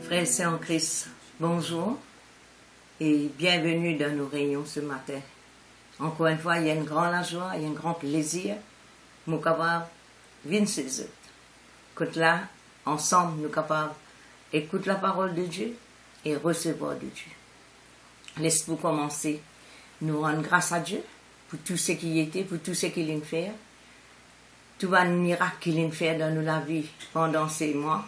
Frères et sœurs en Christ, bonjour et bienvenue dans nos réunions ce matin. Encore une fois, il y a une grande joie, il y a un grand plaisir. Nous sommes capables de venir chez eux. Que là, ensemble, nous sommes capables d'écouter la parole de Dieu et recevoir de Dieu. Laisse-nous commencer. Nous rendre grâce à Dieu pour tout ce qui était, pour tout ce qu'il a fait. Tout le miracle qu'il a fait dans la vie pendant ces mois.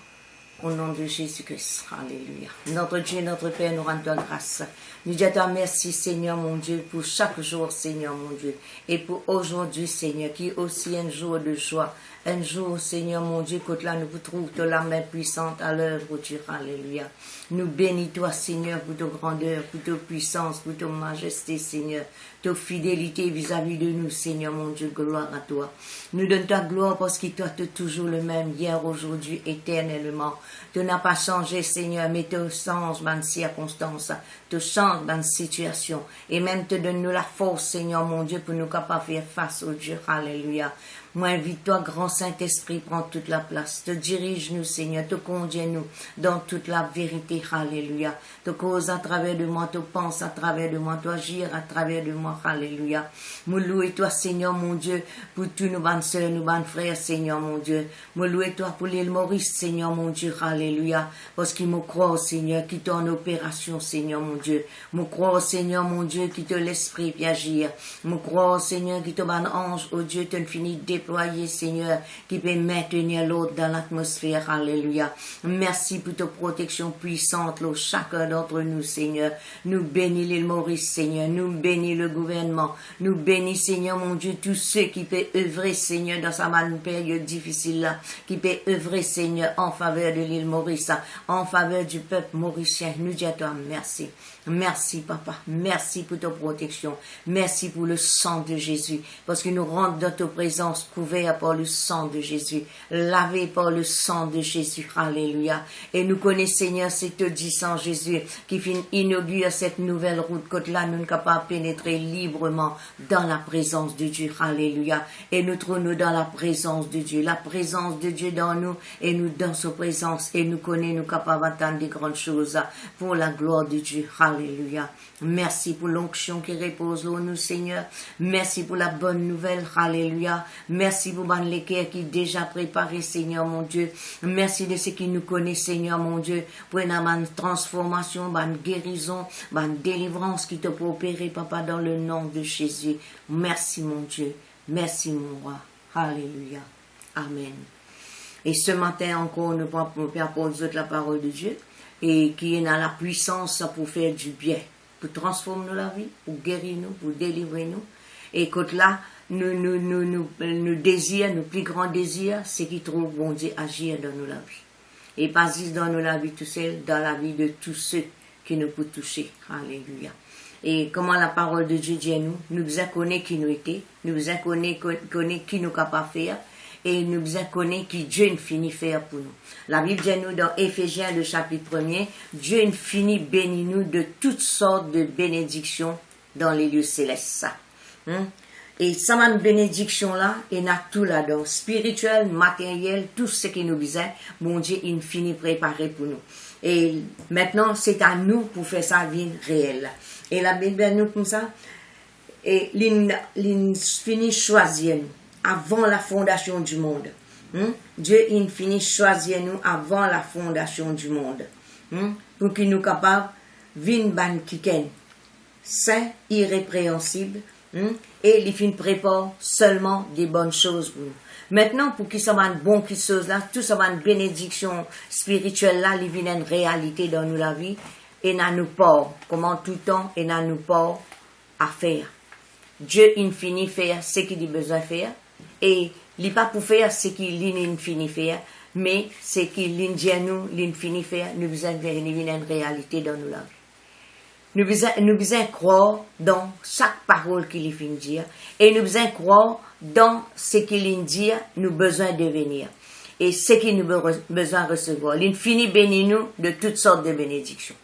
Au nom de Jésus-Christ. Alléluia. Notre Dieu, notre Père, nous rendons grâce. Nous disons merci, Seigneur mon Dieu, pour chaque jour, Seigneur mon Dieu. Et pour aujourd'hui, Seigneur, qui est aussi un jour de joie. Un jour, Seigneur mon Dieu, que là nous vous trouvons de la main puissante à l'œuvre, Dieu. Alléluia. Nous bénis toi, Seigneur, pour ta grandeur, pour ta puissance, pour ta majesté, Seigneur. Ta fidélité vis-à-vis de nous, Seigneur mon Dieu, gloire à toi. Nous donnons ta gloire parce que toi, tu es toujours le même, hier, aujourd'hui, éternellement. Tu n'as pas changé, Seigneur, mais tu changes dans les circonstances, tu changes dans les situations. Et même te donne-nous la force, Seigneur mon Dieu, pour nous capables de faire face au Dieu. Alléluia. Moi, invite-toi, grand Saint-Esprit, prends toute la place. Te dirige-nous, Seigneur, te conduis-nous dans toute la vérité. Alléluia. Te cause à travers de moi, te pense à travers de moi, te agir à travers de moi. Alléluia. Nous louons-toi, Seigneur, mon Dieu, pour tous nos bonnes sœurs, nos bonnes frères, Seigneur, mon Dieu. Nous louons-toi pour l'île Maurice, Seigneur, mon Dieu. Alléluia. Parce qu'il me croit, Seigneur, qui t'en opération, Seigneur, mon Dieu. Me croit, Seigneur, mon Dieu, qui te l'esprit puis agir. Me croit, Seigneur, qui te ban ange, oh Dieu, te finit déployer, Seigneur, qui peut maintenir l'autre dans l'atmosphère. Alléluia. Merci pour ta protection puissante, là, chacun d'entre nous, Seigneur. Nous bénis l'île Maurice, Seigneur. Nous bénis le gouvernement. Nous bénis, Seigneur, mon Dieu, tous ceux qui peuvent œuvrer, Seigneur, dans sa période difficile là, qui peuvent œuvrer, Seigneur, en faveur de l'île Maurice, en faveur du peuple mauricien. Nous disons à toi merci. Merci, Papa. Merci pour ta protection. Merci pour le sang de Jésus. Parce que nous rentrons dans ta présence couverts par le sang de Jésus. Lavés par le sang de Jésus. Alléluia. Et nous connaissons, Seigneur, c'est te dit sang Jésus qui inaugure cette nouvelle route. Que là, nous sommes capables de pénétrer librement dans la présence de Dieu. Alléluia. Et nous trouvons dans la présence de Dieu. La présence de Dieu dans nous et nous dans sa présence. Et nous connaissons, nous capables d'entendre des grandes choses pour la gloire de Dieu. Alléluia. Merci pour l'onction qui repose en nous, Seigneur. Merci pour la bonne nouvelle. Alléluia. Merci pour l'équerre qui est déjà préparé, Seigneur mon Dieu. Merci de ce qui nous connaît, Seigneur mon Dieu. Pour une transformation, une guérison, une délivrance qui te peut opérer, Papa, dans le nom de Jésus. Merci, mon Dieu. Merci, mon roi. Alléluia. Amen. Et ce matin encore, nous proposons la parole de Dieu. Et qui est dans la puissance pour faire du bien, pour transformer la vie, pour guérir nous, pour délivrer nous. Et que là, nous désirons, nos plus grands désirs, c'est qu'il trouve bon Dieu agir dans nos la vie. Et pas juste dans nos la vie tout seul, dans la vie de tous ceux qui nous peuvent toucher. Alléluia. Et comment la parole de Dieu dit à nous, nous devons connaître qui nous était, nous devons connaître qui nous capable de faire, et nous devons connaître qui Dieu finit faire pour nous. La Bible dit nous dans Éphésiens, le chapitre 1er, Dieu finit bénit nous de toutes sortes de bénédictions dans les lieux célestes. Et ça m'a une bénédiction là, et n'a tout là-dedans, spirituel, matériel, tout ce qui nous besoin, mon Dieu, il finit préparé pour nous. Et maintenant, c'est à nous pour faire sa vie réelle. Et la Bible dit nous comme ça, et il finit choisir nous. Avant la fondation du monde. Dieu il finit choisir nous avant la fondation du monde. Pour qu'il nous capable vin ban kiken saint, irrépréhensible, et il finit prépare seulement des bonnes choses pour nous. Maintenant, pour qu'il soit une bonne chose là, tout ça une bénédiction spirituelle là, il vient une réalité dans nous la vie, et n'a nous pas, comment tout le temps, et n'a nous pas à faire. Dieu il finit faire ce qu'il a besoin de faire. Et il n'est pas pour faire ce qu'il finit faire, mais ce qu'il dit à nous, il finit faire, nous besoin de une réalité dans nos vies. Nous besoin croire dans chaque parole qu'il finit dire, et nous besoin croire dans ce qu'il dit, nous besoin de venir. Et ce qu'il nous besoin de recevoir. Il finit bénir nous de toutes sortes de bénédictions.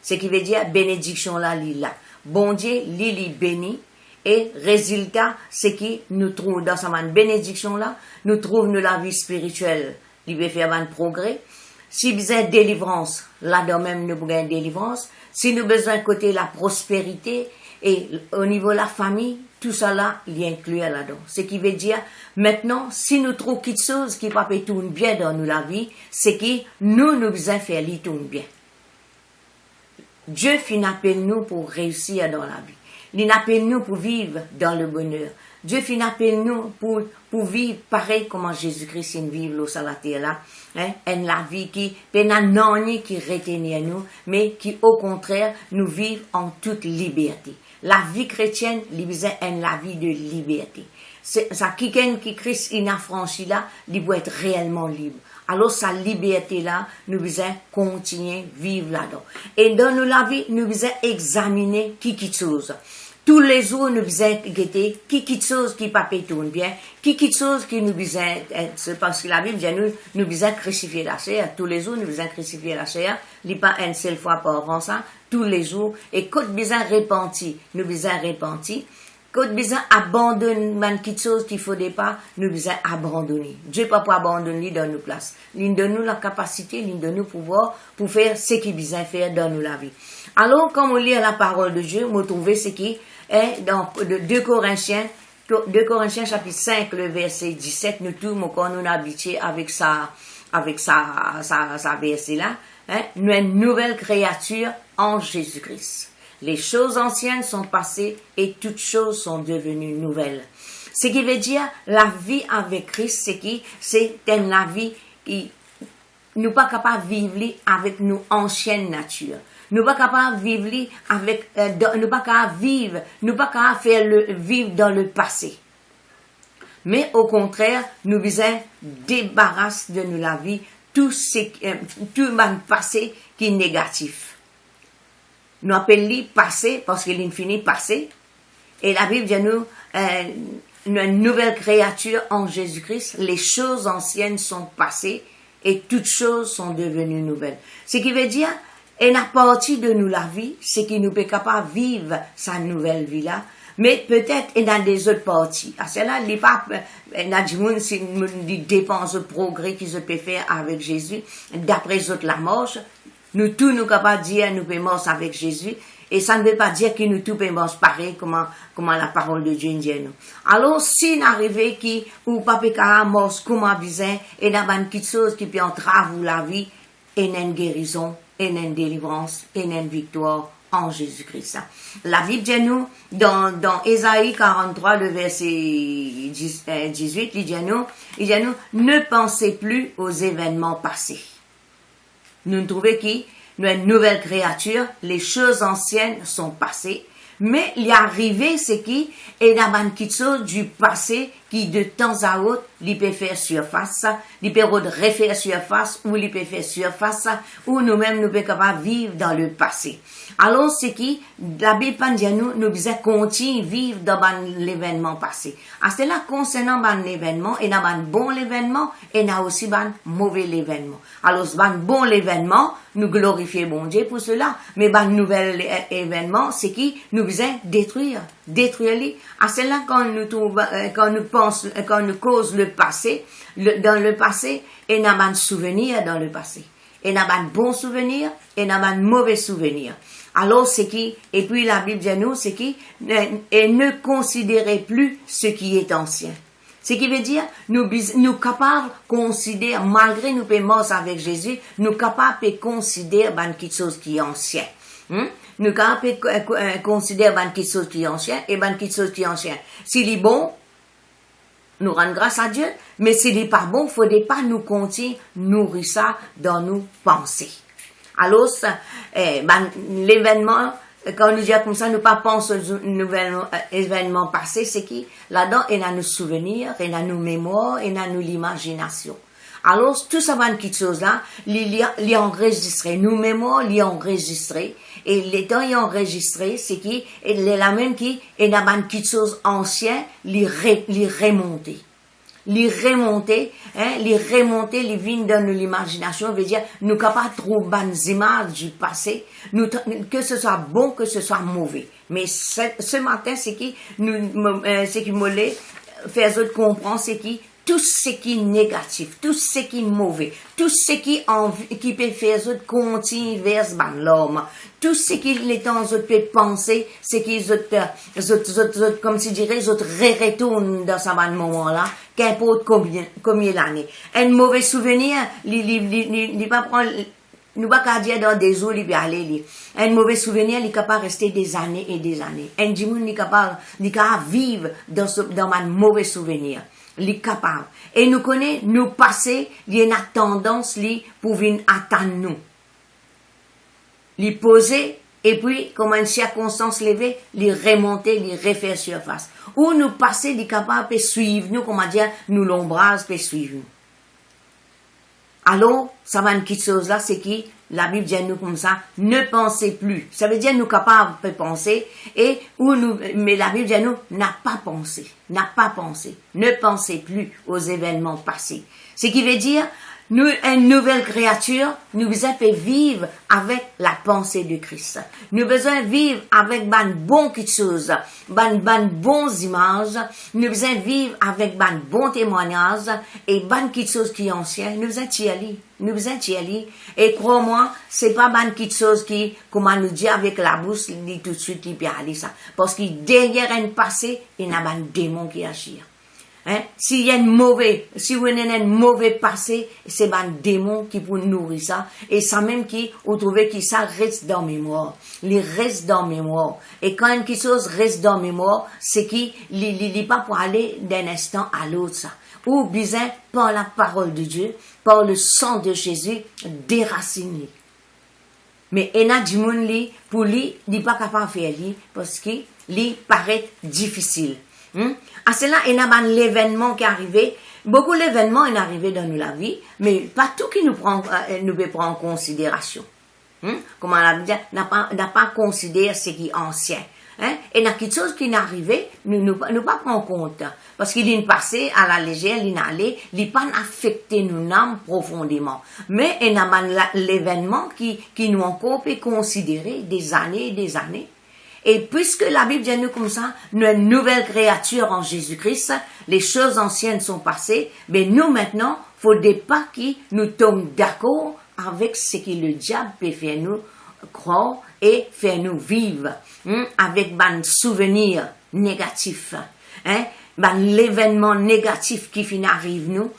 Ce qui veut dire, bénédiction là, là. Bon Dieu, il bénit. Et résultat, c'est qui nous trouve dans cette bénédiction là, nous trouvons la vie spirituelle, il veut faire un progrès, si besoin de délivrance, là-dedans même nous besoin de délivrance. Si nous besoin côté la prospérité et au niveau de la famille, tout ça là, il est inclus là-dedans. Ce qui veut dire, maintenant, si nous trouvons quelque chose qui va pas tourner bien dans nous la vie, c'est que nous besoin faire lui tourner bien. Dieu finit appelle nous pour réussir dans la vie. Il appelle nous pour vivre dans le bonheur. Dieu finit appelle nous pour vivre pareil comme Jésus-Christ vit sur la terre là. Hein? La vie qui n'a rien qui retenir nous, mais qui au contraire nous vivent en toute liberté. La vie chrétienne, c'est la vie de liberté. C'est ça, quelqu'un qui Christ affranchi là, il doit être réellement libre. Alors, sa liberté-là, nous devons continuer à vivre là-dedans. Et dans la vie, nous devons examiner qui chose. Tous les jours, nous devons guetter qui chose qui pas tourne bien, qui chose qui nous besoin, c'est parce que la Bible dit nous devons crucifier la chair. Tous les jours, nous devons crucifier la chair. Il n'y a pas une seule fois par avant ça, tous les jours. Et quand nous devons repentir, nous devons repentir. Quand nous devons abandonner quelque chose qu'il ne faudrait pas, nous devons abandonner. Dieu ne peut pas abandonner dans nos places. Il donne nous la capacité, il donne nous le pouvoir pour faire ce qu'il besoin faire dans nos la vie. Alors, quand on lit la parole de Dieu, on trouve ce qui est dans 2 Corinthiens chapitre 5, le verset 17, nous tous, quand nous habitués avec sa verset là, hein, nous sommes une nouvelle créature en Jésus-Christ. Les choses anciennes sont passées et toutes choses sont devenues nouvelles. Ce qui veut dire, la vie avec Christ, c'est la vie qui, nous pas capables de vivre avec nos anciennes natures. Nous pas capables de vivre avec, nous pas capables vivre, nous pas capables faire vivre dans le passé. Mais au contraire, nous devons débarrasser de nous la vie tout le passé qui est négatif. Nous appelons passé parce qu'il est fini passé. Et la Bible dit nous, une nouvelle créature en Jésus-Christ. Les choses anciennes sont passées et toutes choses sont devenues nouvelles. Ce qui veut dire, et la partie de nous la vie, c'est qu'il nous peut capable vivre sa nouvelle vie là. Mais peut-être il y a des autres parties. À cela, il n'y a pas, il y a des gens qui dépensent le progrès qu'ils peuvent faire avec Jésus. D'après les autres, la marche. Nous tous nous capables de dire nous pouvons marcher avec Jésus et ça ne veut pas dire que nous tous pouvons marcher pareil comment la parole de Dieu dit nous. Alors si nous arrivons qui ou pas peut marcher comme besoin et dans une petite chose qui peut entraver la vie et une guérison et une délivrance et une victoire en Jésus-Christ. La Bible dit nous dans Ésaïe 43 le verset 18 il dit nous ne pensez plus aux événements passés. Nous trouvons qui nous une nouvelle créature, les choses anciennes sont passées, mais il est arrivé ce qui est dans quelque chose du passé qui de temps à autre, il peut faire surface, il peut refaire surface, ou il peut faire surface, ou nous-mêmes nous pouvons capables vivre dans le passé. Alors, c'est qui, la Bible dit nous devons continuer vivre dans l'événement passé. À cela, concernant l'événement, il y a un bon événement, et il y a aussi un mauvais événement. Alors, un bon événement, nous glorifions bon Dieu pour cela, mais un nouvel événement, c'est qui, nous devons détruire les. À cela, quand nous cause le passé, dans le passé, il y a un souvenir dans le passé. Il y a un bon souvenir, et il y a un mauvais souvenir. Alors, c'est qui, et puis la Bible dit nous, c'est qui, et ne considérez plus ce qui est ancien. Ce qui veut dire, nous capables de considérer, malgré nous paiements avec Jésus, nous capables de considérer quelque chose qui est ancien. Nous capables de considérer quelque chose qui est ancien, et quelque chose qui est ancien. S'il est bon, nous rendons grâce à Dieu, mais s'il n'est pas bon, il ne faudrait pas nous continuer, nourrir ça dans nos pensées. Alors, l'événement, quand nous disons comme ça, nous pas pensons aux événements passés, c'est qui? Là-dedans, il y a nos souvenirs, il y a nos mémoires, il y a nos imagination. Alors, tout ça va une petite chose là, il y a enregistré. Nos mémoires, il y a enregistré. Et les temps, il y a enregistré, c'est qui? Et la même qui, il y a une petite chose ancienne, il remonté. Les remonter, les vignes dans l'imagination, veut dire, nous capables de trouver des images du passé, que ce soit bon, que ce soit mauvais. Mais ce matin, c'est qui me fait comprendre, c'est qui tout ce qui est négatif, tout ce qui est mauvais, tout ce qui peut faire autres continuer vers l'homme, tout ce qui les temps autres peut penser, c'est qu'ils autres, comme si dirais, autres retournent dans ce moment-là, qu'importe combien l'année. Un mauvais souvenir, il pas prendre, nous pas qu'à dire dans des eaux, il peut aller, un mauvais souvenir, il est capable de rester des années et des années. Un dimanche, il est capable de vivre dans un mauvais souvenir. Il est capable. Et nous connaissons, nous passer, il y a une tendance, pour venir attendre nous. Il poser, et puis, comme une circonstance levée, il remonter, il refaire surface. Ou nous passer, il est capable de suivre nous, comment dire, nous l'ombrage, peut suivre nous. Alors, ça va une petite chose là, c'est qui, la Bible dit nous comme ça, ne pensez plus. Ça veut dire nous capables de penser, mais la Bible dit nous, n'a pas pensé, ne pensez plus aux événements passés. Ce qui veut dire, nous, une nouvelle créature, nous besoin de vivre avec la pensée de Christ. Nous besoin de vivre avec ban bon quelque chose, ban bons images, nous besoin de vivre avec ban bon témoignages et ban quelque chose qui est ancien, nous besoin d'y aller. Et crois-moi, c'est pas ban quelque chose qui, comment nous dit avec la bouche, il dit tout de suite, il peut aller ça. Parce que derrière un passé, il y a un démon qui agit. Si vous avez un mauvais passé, c'est un démon qui peut nourrir ça. Et ça même qui, vous trouvez que ça reste dans la mémoire. Il reste dans la mémoire. Et quand quelque chose reste dans la mémoire, c'est qu'il n'est pas pour aller d'un instant à l'autre, ça. Ou bien, par la parole de Dieu, par le sang de Jésus, déraciner. Mais il y a du monde, pour lui, il n'est pas capable de faire lui, parce qu'il paraît difficile. À cela, il y a l'événement qui est arrivé. Beaucoup d'événements sont arrivés dans la vie, mais pas tout qui nous peut prendre en considération. Comme on l'a dit, n'a pas considéré ce qui est ancien. Et il y a quelque chose qui est arrivé, nous pas prendre en compte. Parce qu'il est passé à la légère, il est allé, il n'est pas affecté nous âmes profondément. Mais il y a l'événement qui nous encore peut considérer des années et des années. Et puisque la Bible dit nous comme ça, nous sommes une nouvelle créature en Jésus-Christ, les choses anciennes sont passées, mais nous maintenant, faudrait pas que nous tombions d'accord avec ce que le diable peut faire nous croire et faire nous vivre, avec des souvenirs négatifs, l'événement négatif qui finit arrive nous,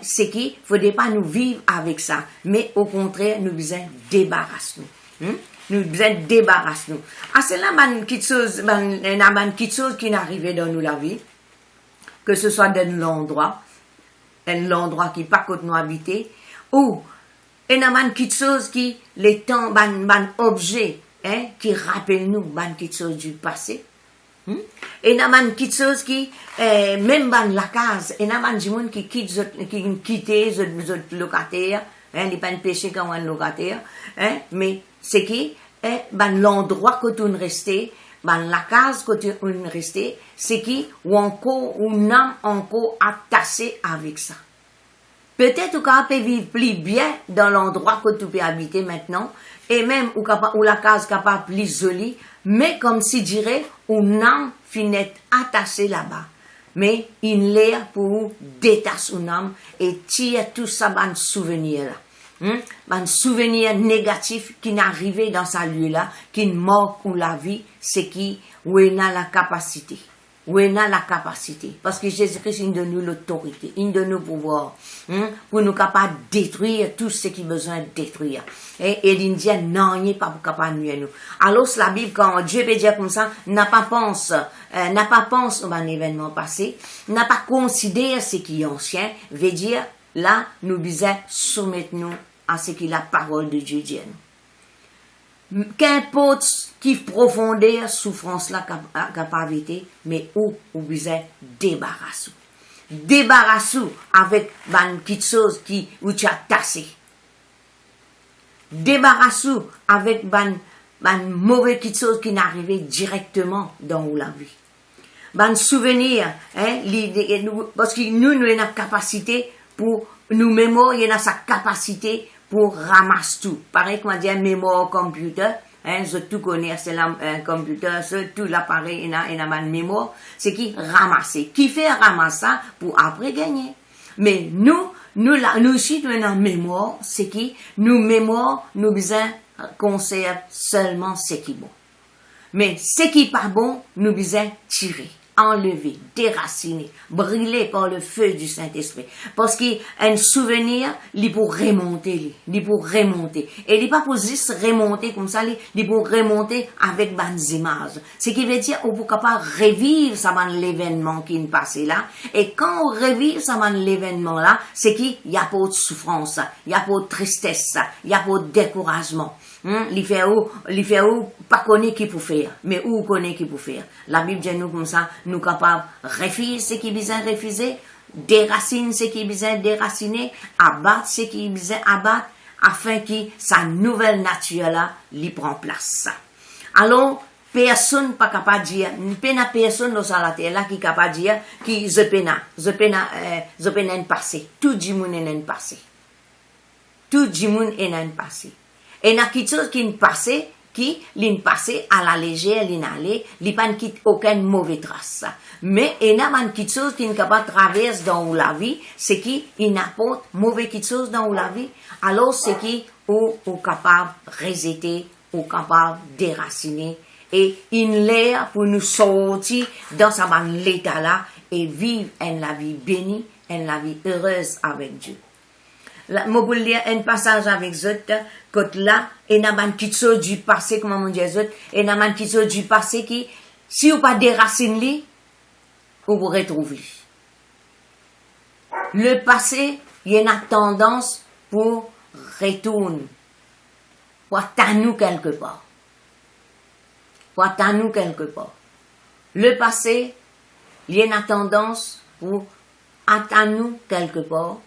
c'est qu'il faudrait pas nous vivre avec ça, mais au contraire, nous devons débarrasser nous. Nous devons débarrasser nous. Ah, c'est là, une petite chose qui est arrivée dans nous la vie, que ce soit dans l'endroit qui pas côté nous habiter, ou, il y a une petite chose qui, les temps, objet, qui rappelle nous, une petite chose du passé. Et il y a une petite chose qui, même la case, il y a des gens qui quittent les locataires, il n'y a pas de péché comme un locataire, mais c'est qui, l'endroit que tu es resté, la case que tu es resté, c'est qui, ou n'âme encore attachée avec ça. Peut-être que tu peux vivre plus bien dans l'endroit que tu peux habiter maintenant, et même ou la case capable plus jolie, mais comme si dirait, une âme finit attachée là-bas. Mais il l'air pour détacher une âme et tirer tout ça dans souvenir là. Un souvenir négatif qui n'est arrivé dans ce lieu-là, qui marque pour la vie, c'est qui, où il a la capacité. Parce que Jésus-Christ, il donne nous l'autorité, il donne nous le pouvoir, pour nous capables de détruire tout ce qui a besoin de détruire. Et il dit, non, il n'est pas capable de nuire nous. Alors, la Bible, quand Dieu peut dire comme ça, n'a pas pensé à un événement passé, n'a pas considéré ce qui est ancien, veut dire, là, nous devons soumettre nous à ce que la parole de Dieu dit. Qu'importe qui profondeur souffrance là capacité, mais où besoin débarrasser. Débarrasser avec une petite chose où tu as tassé. Débarrasser avec une mauvaise petite chose qui n'est arrivée directement dans la vie. Un souvenir, parce que nous avons la capacité pour nous mémoire, il y a sa capacité pour ramasser tout. Pareil comme on dit mémoire computer, je tout connais, c'est un computer, c'est tout l'appareil, il y a une mémoire, c'est qui ramasser. Qui fait ramasser pour après gagner. Mais nous aussi, nous avons mémoire, c'est qui, nous mémoire, nous besoin conserve seulement ce qui est bon. Mais ce qui n'est pas bon, nous besoin tirer, enlever, déraciner, brûler par le feu du Saint-Esprit. Parce qu'un souvenir, il pour remonter, il pour remonter. Et il pas pour juste remonter comme ça, il pour remonter avec des images. Ce qui veut dire, on peut capable revivre ça l'événement qui est passé là. Et quand on revive ça l'événement là, c'est qu'il y a pas de souffrance, il y a pas de tristesse, il y a pas de découragement. Il fait où pas connaître qui pour faire, mais où connaît qui pour faire. La Bible dit nous comme ça, nous capables refuser ce qui est besoin refuser, déraciner ce qui est besoin déraciner, abattre ce qui est besoin abattre, afin que sa nouvelle nature là, lui prend place. Alors, personne pas capable de dire, pas personne dans la terre là qui est capable de dire qui je pena un passé. Tout le monde est un passé. Tout le monde est un passé. Et il y a quelque chose qui est passé, à la légère, il n'y a pas aucune mauvaise trace. Mais il y a quelque chose qui est capable de traverser dans la vie, c'est qu'il n'apporte mauvais quelque chose dans la vie, alors c'est qu'il est capable de rejeter, ou capable de déraciner, et il l'air pour nous sortir dans ce l'état là, et vivre la vie bénie, la vie heureuse avec Dieu. Je vais lire un passage avec Zot, quand là, il y a un petit chose du passé, comme on dit Zot, il y a un petit chose du passé qui, si vous pas déraciner, vous vous retrouvez. Le passé, il y a une tendance pour retourner, pour attendre quelque part. Le passé, il y a une tendance pour attendre quelque part,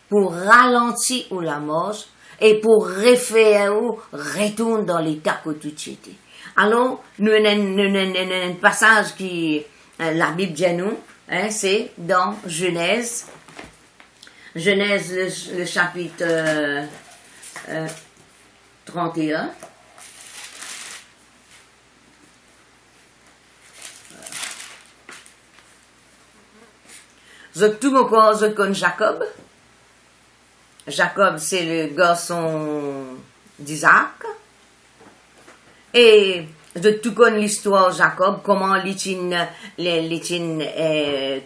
pour ralentir ou la mort et pour refaire ou retourner dans l'état que tout était. Alors, nous avons un passage qui, la Bible dit nous, c'est dans Genèse, le chapitre 31. Tout mon corps, je connais Jacob. Jacob, c'est le garçon d'Isaac. Et de tout connaître l'histoire de Jacob, comment l'itine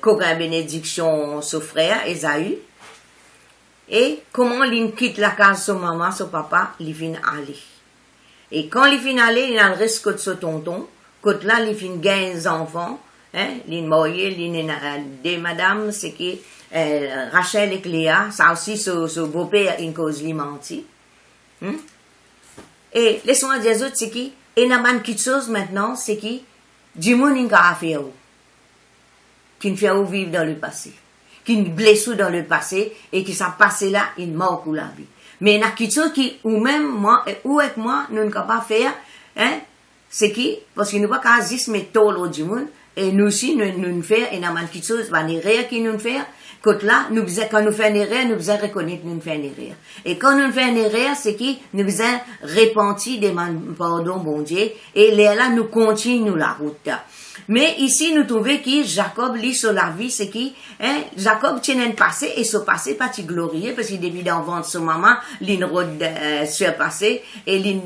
coquin bénédiction son frère, Esaü. Et comment il quitte la case son maman, son papa, il vient aller. Et quand il vient aller, il a le risque de son tonton. Quand là, il vient gagner des enfants. Il marié, il a des madames, c'est qui Rachel et Cléa, ça aussi, son beau-père, une cause lui menti. Et laissons-moi dire autres, c'est qui, et il y a quelque chose maintenant, c'est qui, du monde qui a fait où, qui nous fait vivre dans le passé, qui nous blesse dans le passé, et qui s'est passé là, il mort pour la vie. Mais il y a quelque chose qui, ou même moi, ou avec moi, nous ne pouvons pas faire, c'est qui, parce qu'il nous pas qu'à juste mettre tout du monde, et nous aussi, nous faisons, et il y a quelque chose, une erreur qui nous fait, quand là, quand nous faisons une erreur, nous devons reconnaître que nous faisons une erreur. Et quand nous faisons une erreur, c'est qui nous devons repentir, demander pardon, bon Dieu, et là, nous continuons la route. Mais ici, nous trouvons que Jacob lit sur la vie, c'est qui, Jacob tient un passé, et ce passé pas si glorieux, parce qu'il depuis d'enfant de son maman, l'in route surpassé, et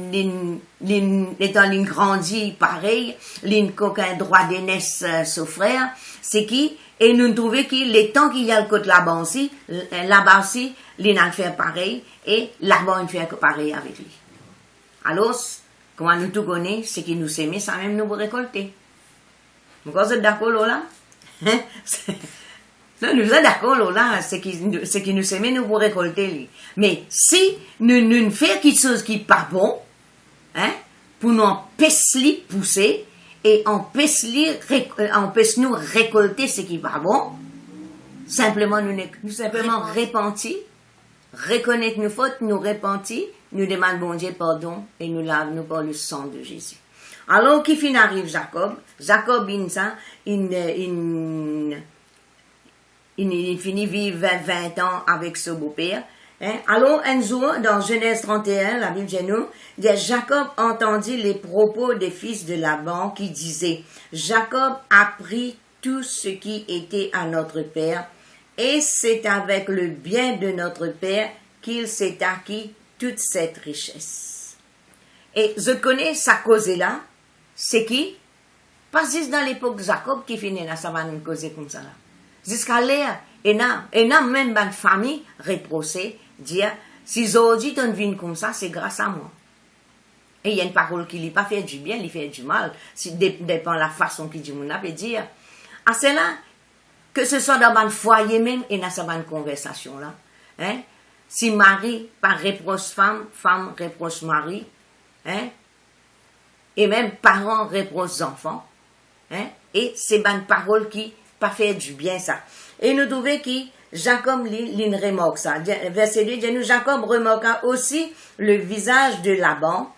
étant l'in grandit pareil, l'in qu'aucun droit d'aînesse son frère, c'est qui, et nous trouvons que les temps qu'il y a le côté là-bas aussi, l'in a fait pareil, et là-bas, il fait pareil avec lui. Alors, comment nous tout connaissons, c'est qu'il nous aime, ça même nous récolter. Vous êtes d'accord là? Non, nous sommes d'accord là, c'est qui nous aime, nous pour récolter lui. Mais si nous faisons quelque chose qui n'est pas bon, pour nous empêcher de pousser, et empêche nous récolter ce qui n'est pas bon, simplement nous simplement repentir, reconnaître nos fautes, nous repentir, nous demandons bon Dieu pardon, et nous lavons par le sang de Jésus. Alors, qui fin arrive Jacob? Jacob, il finit vivre 20 ans avec son beau-père. Alors, un jour, dans Genèse 31, la Bible dit nous, Jacob entendit les propos des fils de Laban qui disaient, Jacob a pris tout ce qui était à notre père, et c'est avec le bien de notre Père qu'il s'est acquis toute cette richesse. Et je connais sa cause là, c'est qui? Pas juste dans l'époque de Jacob qui finit là, ça va nous causer comme ça là. Jusqu'à l'ère, et n'a même une famille reprochée, dire, si aujourd'hui tu viens comme ça, c'est grâce à moi. Et il y a une parole qui lui pas fait du bien, il fait du mal, dépend de la façon qu'il dit, on peut dire. À cela, que ce soit dans un foyer même, et dans cette conversation là, hein, si mari par reproche femme, femme reproche mari, hein, et même parents reprochent enfants, hein, et c'est une parole qui pas fait du bien ça. Et nous trouvons que Jacob l'une remarque ça. Verset 2 dit nous, Jacob remarqua aussi le visage de Laban,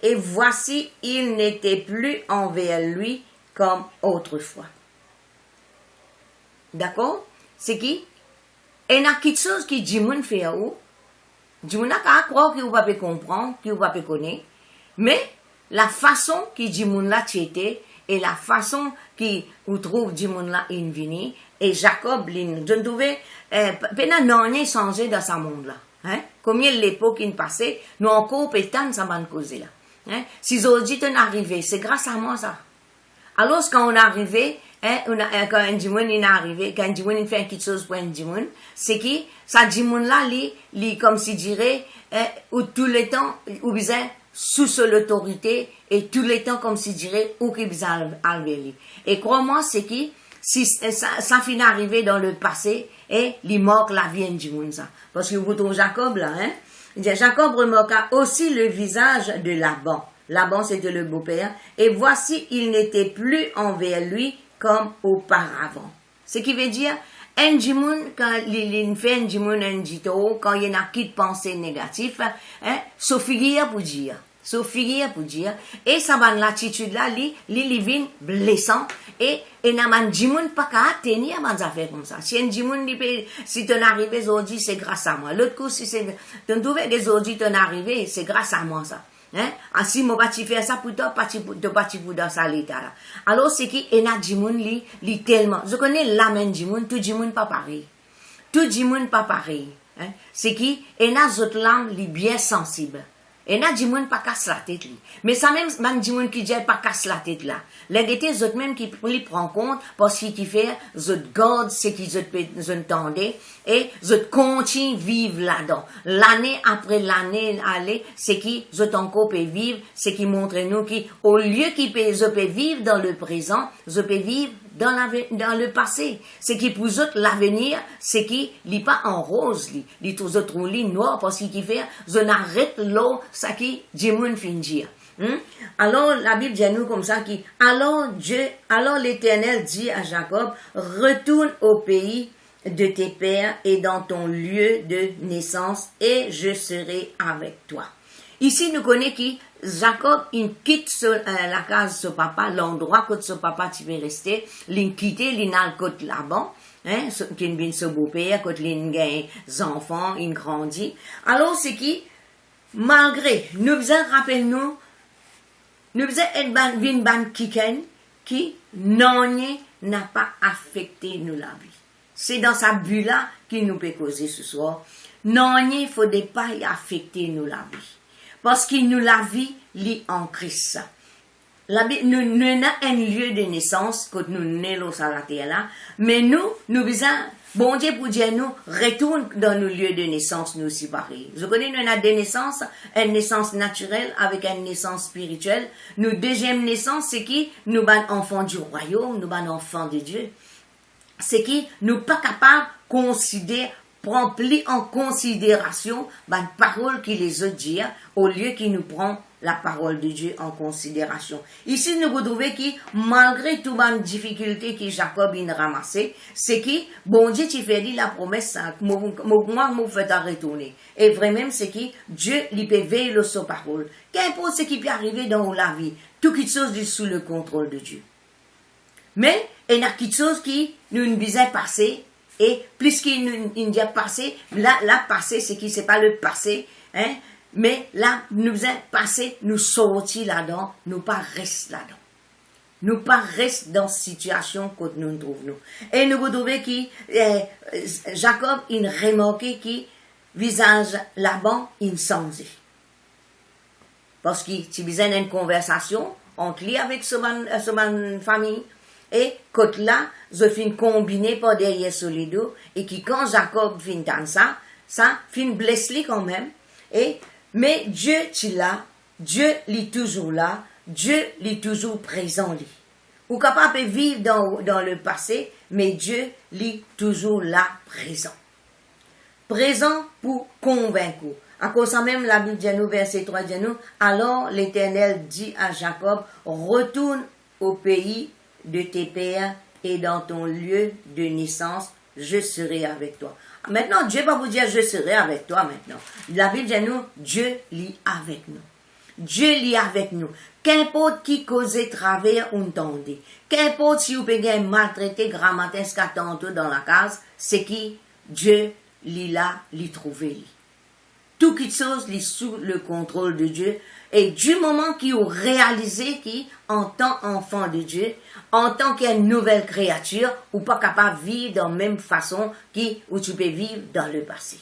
et voici, il n'était plus envers lui comme autrefois. D'accord? C'est qui? Et il y a quelque chose qui dit moun fait où? Dit moun n'a qu'à croire qu'il ne va pas comprendre, qu'il ne va pas connaître. Mais la façon qui dit moun là t'était et la façon qui ou trouve dit moun là in vini et Jacob l'in je ne trouvais pena non rien changé dans ce monde là. Hein? Combien l'époque in passée, nous encore pétane ça va causer là. Hein? Si aujourd'hui t'en arrivé, c'est grâce à moi ça. Alors quand on est arrivé, hein, quand un dimoun est arrivé, quand un dimoun fait quelque chose pour un dimoun, c'est qui ça dimoun là, li comme si dirait, ou tout le temps, ou bien sous l'autorité et tout le temps comme si dirait, ou qui bien alvéli. Et crois-moi, c'est qui si ça finit arrivé dans le passé, et il manque la vie du monde ça. Parce que vous trouvez Jacob là, hein? Jacob remarqua aussi le visage de Laban. Laban c'était le beau-père. Et voici, il n'était plus envers lui comme auparavant. Ce qui veut dire, un djimoun, quand il fait un djimoun, un djito, quand il y en a qui de pensée négative, hein, sauf figure pour dire. Sauf figure pour dire. Et ça va l'attitude là, il vient blessant. Et n'a man djimoun pas qu'à tenir à affaires comme ça. Si un djimoun si t'en arrivé aujourd'hui, c'est grâce à moi. L'autre coup, si c'est, t'en trouvé que aujourd'hui t'en arrivé, c'est grâce à moi ça. Hein? Si moi pas faire ça pour toi, pas pour dans ça l'état là. Alors c'est qui et na djimoun li tellement. Je connais l'amen djimoun, tout djimoun pas pareil. Tout djimoun pas pareil. Hein? C'est qui et na autres langues li bien sensible. Et na djimoun pas casse la tête li. Mais ça même man djimoun qui dit pas casse la tête là. Les gêtés autres même qui li prend compte parce qu'il fait autres garde ce qu'ils autres entendent et autres continuent vivre là-dedans. L'année après l'année aller, c'est qui autres encore peut vivre, c'est qui montre nous qui au lieu qu'ils peut vivre dans le présent, je peux vivre dans le passé. C'est qui pour eux l'avenir, c'est qui lit pas en rose, lit tous autres lit noir parce qu'il fait, je n'arrête l'eau, ça qui djimoun fin dire. Alors la Bible dit à nous comme ça qui, alors l'Éternel dit à Jacob, retourne au pays de tes pères et dans ton lieu de naissance et je serai avec toi. Ici, nous connaissons qui Jacob, il quitte la case de son papa, l'endroit où son papa tu veux rester, il quitte, il n'a le côté Laban, hein, qui est bien son beau-père, quand il a des enfants, il grandit. Alors, c'est qui, malgré, nous faisons, rappelle-nous, nous faisons être une bande qui, non, n'a pas affecté nous la vie. C'est dans sa bulle-là qu'il nous peut causer ce soir. Non, il ne faudrait pas affecter nous la vie. Parce qu'il nous la vie lit en Christ. Nous avons un lieu de naissance quand nous naissons sur la terre là, mais nous faisons, bon Dieu pour dire nous, retourne dans nos lieux de naissance, nous aussi pareil. Je connais, nous avons des naissances, une naissance naturelle avec une naissance spirituelle. Nous, deuxième naissance, c'est qui? Nous sommes enfants du royaume, nous sommes enfants de Dieu. C'est qui? Nous pas capables de considérer, prend plus en considération la parole qui les autres disent au lieu qu'ils nous prennent la parole de Dieu en considération. Ici, nous retrouvons qui, malgré toutes les difficultés que Jacob a ramassées, c'est qui, bon Dieu, tu fais dit la promesse, moi, je fais retourner. Et vraiment, c'est qui, Dieu, il peut veiller sur sa parole. Qu'importe ce qui peut arriver dans la vie, toute chose est sous le contrôle de Dieu. Mais, il y a quelque chose qui nous disait passer. Et plus qu'il nous a passé, là, passé, c'est qui, c'est pas le passé, hein, mais là, nous a passé, nous sortis là-dedans, nous pas reste là-dedans. nous pas rester dans cette situation que nous nous trouvons. Et nous vous trouvez qui, Jacob, il remarqué qui, visage Laban, il changé. Parce qu'il y a une conversation entre lui avec son famille, et quand là, je fin combiné par derrière sur les deux, et qui quand Jacob fin dans ça fin blesse lui quand même, mais Dieu est là, Dieu est toujours là, Dieu est toujours présent lui. Ou capable de vivre dans le passé, mais Dieu est toujours là, présent. Présent pour convaincre. À cause de même, la Bible dit nous, verset 3 dit nous, alors l'Éternel dit à Jacob, retourne au pays de tes pères et dans ton lieu de naissance, je serai avec toi. Maintenant, Dieu va vous dire, je serai avec toi maintenant. La Bible dit nous, Dieu lit avec nous. Dieu lit avec nous. Qu'importe qui cause travers ou tendez. Qu'importe si vous pouvez maltraiter grammatisque tantôt dans la case, c'est qui Dieu lit là, lit trouvé. Tout quelque chose lit sous le contrôle de Dieu. Et du moment qu'ils ont réalisé qu'en tant qu'enfant de Dieu, en tant qu'une nouvelle créature, ou pas capable de vivre de la même façon où tu peux vivre dans le passé.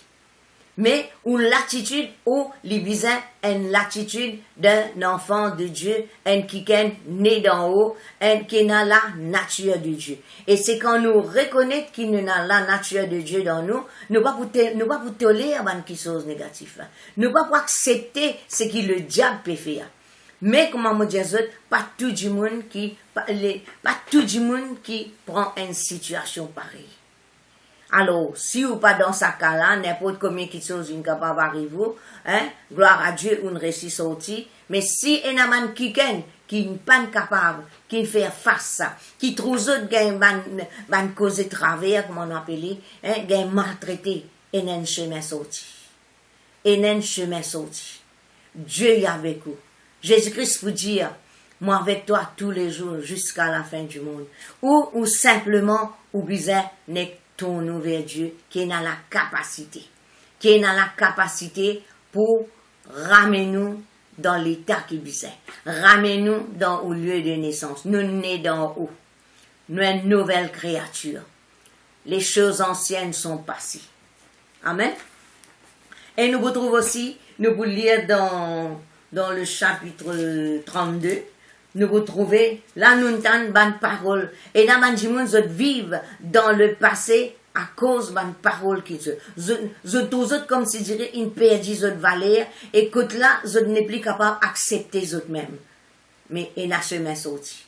Mais où l'attitude, où les visins, une l'attitude d'un enfant de Dieu, un qui est né d'en haut, un qui est dans la nature de Dieu. Et c'est quand nous reconnaissons qu'il y a la nature de Dieu dans nous, nous ne pas pour tolérer quelque chose de négatif. Nous ne pas pour accepter ce que le diable peut faire. Mais comme on dit, pas tout le monde qui prend une situation pareille. Alors, si ou pas dans ce cas-là, n'importe combien de choses sont capables d'arriver, gloire à Dieu, on réussit sortir. Mais si un homme qui n'est pas capable, qui fait face à ça, qui trouve d'autres qui cause de travers, comme on appelle, qui maltraité, et n'a un chemin sorti. Et n'a un chemin sorti. Dieu est avec vous. Jésus-Christ vous dire, moi avec toi tous les jours jusqu'à la fin du monde. Ou simplement, oubliez, n'est tournons vers Dieu, qui est dans la capacité pour ramener nous dans l'état qui bizarre. Ramener nous au lieu de naissance. Nous nés d'en haut. Nous une nouvelle créature. Les choses anciennes sont passées. Amen. Et nous retrouvons aussi, nous vous lire dans le chapitre 32, nous retrouvons là nous entendons bonne parole et dans manjimoun zot vivent dans le passé à cause bonne parole qui zot comme si dirait une perdit zot valeur et que là zot n'est plus capable d'accepter zot même mais et n'a chemin sorti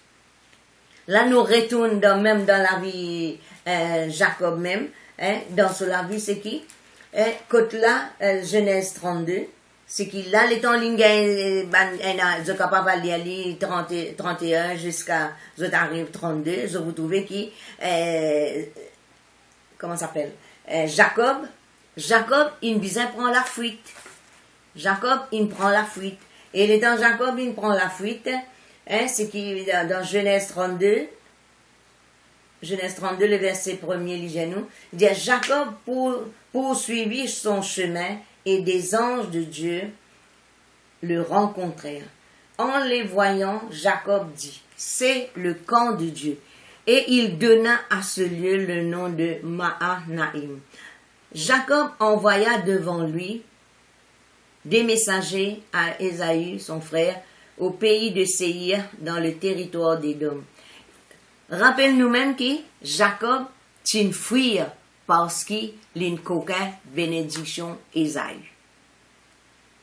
là nous retournons même dans la vie Jacob même dans la vie c'est qui que là Genèse 32 c'est qu'il a les temps ligne je capable d'aller 31 jusqu'à je arrive 32 je vous trouvez qui comment ça s'appelle Jacob il vient prend la fuite Jacob il prend la fuite et les temps Jacob il prend la fuite c'est qui dans Genèse 32 le verset 1er il dit Jacob poursuivit son chemin et des anges de Dieu le rencontrèrent. En les voyant, Jacob dit, c'est le camp de Dieu. Et il donna à ce lieu le nom de Mahanaïm. Jacob envoya devant lui des messagers à Ésaü, son frère, au pays de Séir, dans le territoire d'Édom. Rappelle-nous même que Jacob t'in fuir parce qu'il a une coquin bénédiction Ésaü.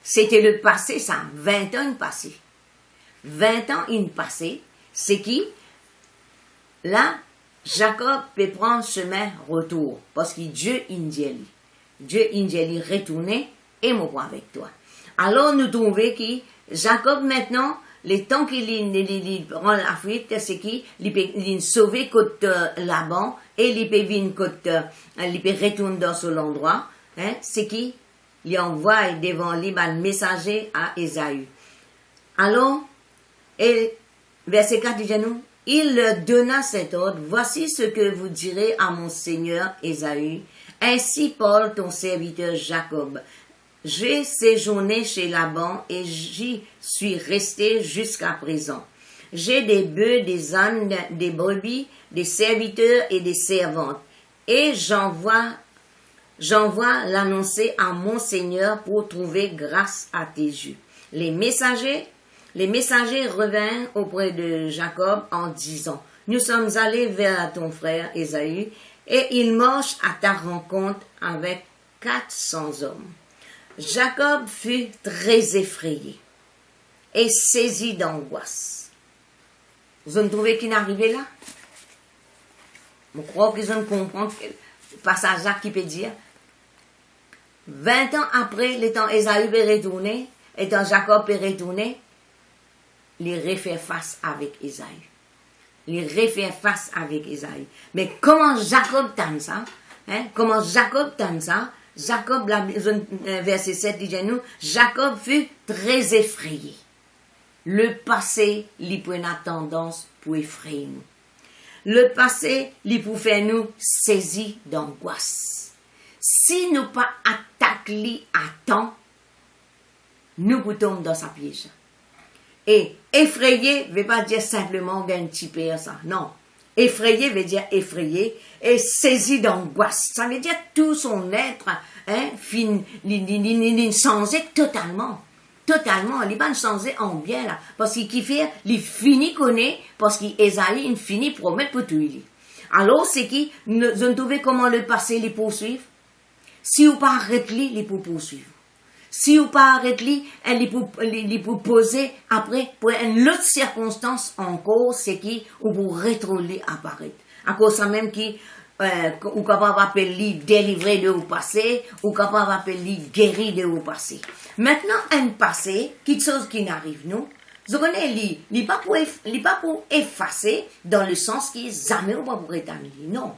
C'était le passé, ça, 20 ans passé. 20 ans passé, c'est qui? Là, Jacob peut prendre chemin retour, parce que Dieu indieli. Dieu indieli retourner et me voir avec toi. Alors nous trouvons que Jacob maintenant, les temps qu'il prend la fuite, c'est qu'il peut sauver côté Laban et il peut venir côté, il peut retourner dans ce endroit. C'est qui il envoie devant lui un messager à Ésaü. Alors, et verset 4 dit nous, il leur donna cet ordre, voici ce que vous direz à mon seigneur Ésaü, ainsi parle ton serviteur Jacob. J'ai séjourné chez Laban et j'y suis resté jusqu'à présent. J'ai des bœufs, des ânes, des brebis, des serviteurs et des servantes. Et j'envoie l'annoncer à mon Seigneur pour trouver grâce à tes yeux. Les messagers revinrent auprès de Jacob en disant, nous sommes allés vers ton frère Ésaü, et il marche à ta rencontre avec 400 hommes. Jacob fut très effrayé et saisi d'angoisse. Vous avez trouvé qu'il est arrivé là? Je crois qu'ils ont compris le passage là qui peut dire 20 ans après, l'étant Ésaü est retourné, étant Jacob est retourné, il refait face avec Ésaü. Il refait face avec Ésaü. Mais comment Jacob tente ça? Comment Jacob tente ça? Jacob, verset 7 dit nous, Jacob fut très effrayé. Le passé, il prend la tendance pour effrayer nous. Le passé, il pour faire nous saisir d'angoisse. Si nous pas attaquons à temps, nous tombons dans sa piège. Et effrayé ne veut pas dire simplement un petit peu ça. Non. Effrayé veut dire effrayé et saisi d'angoisse. Ça veut dire tout son être, changé totalement. Totalement. Il va changer en bien là. Parce qu'il fait, il finit connaît, parce qu'Ésaü, il finit promettre pour tout lui. Alors, c'est qui, je ne trouvais comment le passé les poursuivre. Si vous pas arrêtez, il pour poursuivre. Si vous pas arrêtez, il pour poser après, pour une autre circonstance encore, c'est qui, ou pour rétroler apparaître. À cause ça même qui, ou capable d'appeler délivrer de vous passé, ou capable d'appeler guérir de vous passé. Maintenant, un passé, quelque chose qui n'arrive nous, vous connaissez, il pas pour effacer, dans le sens qui jamais ou pas pour rétablir. Non.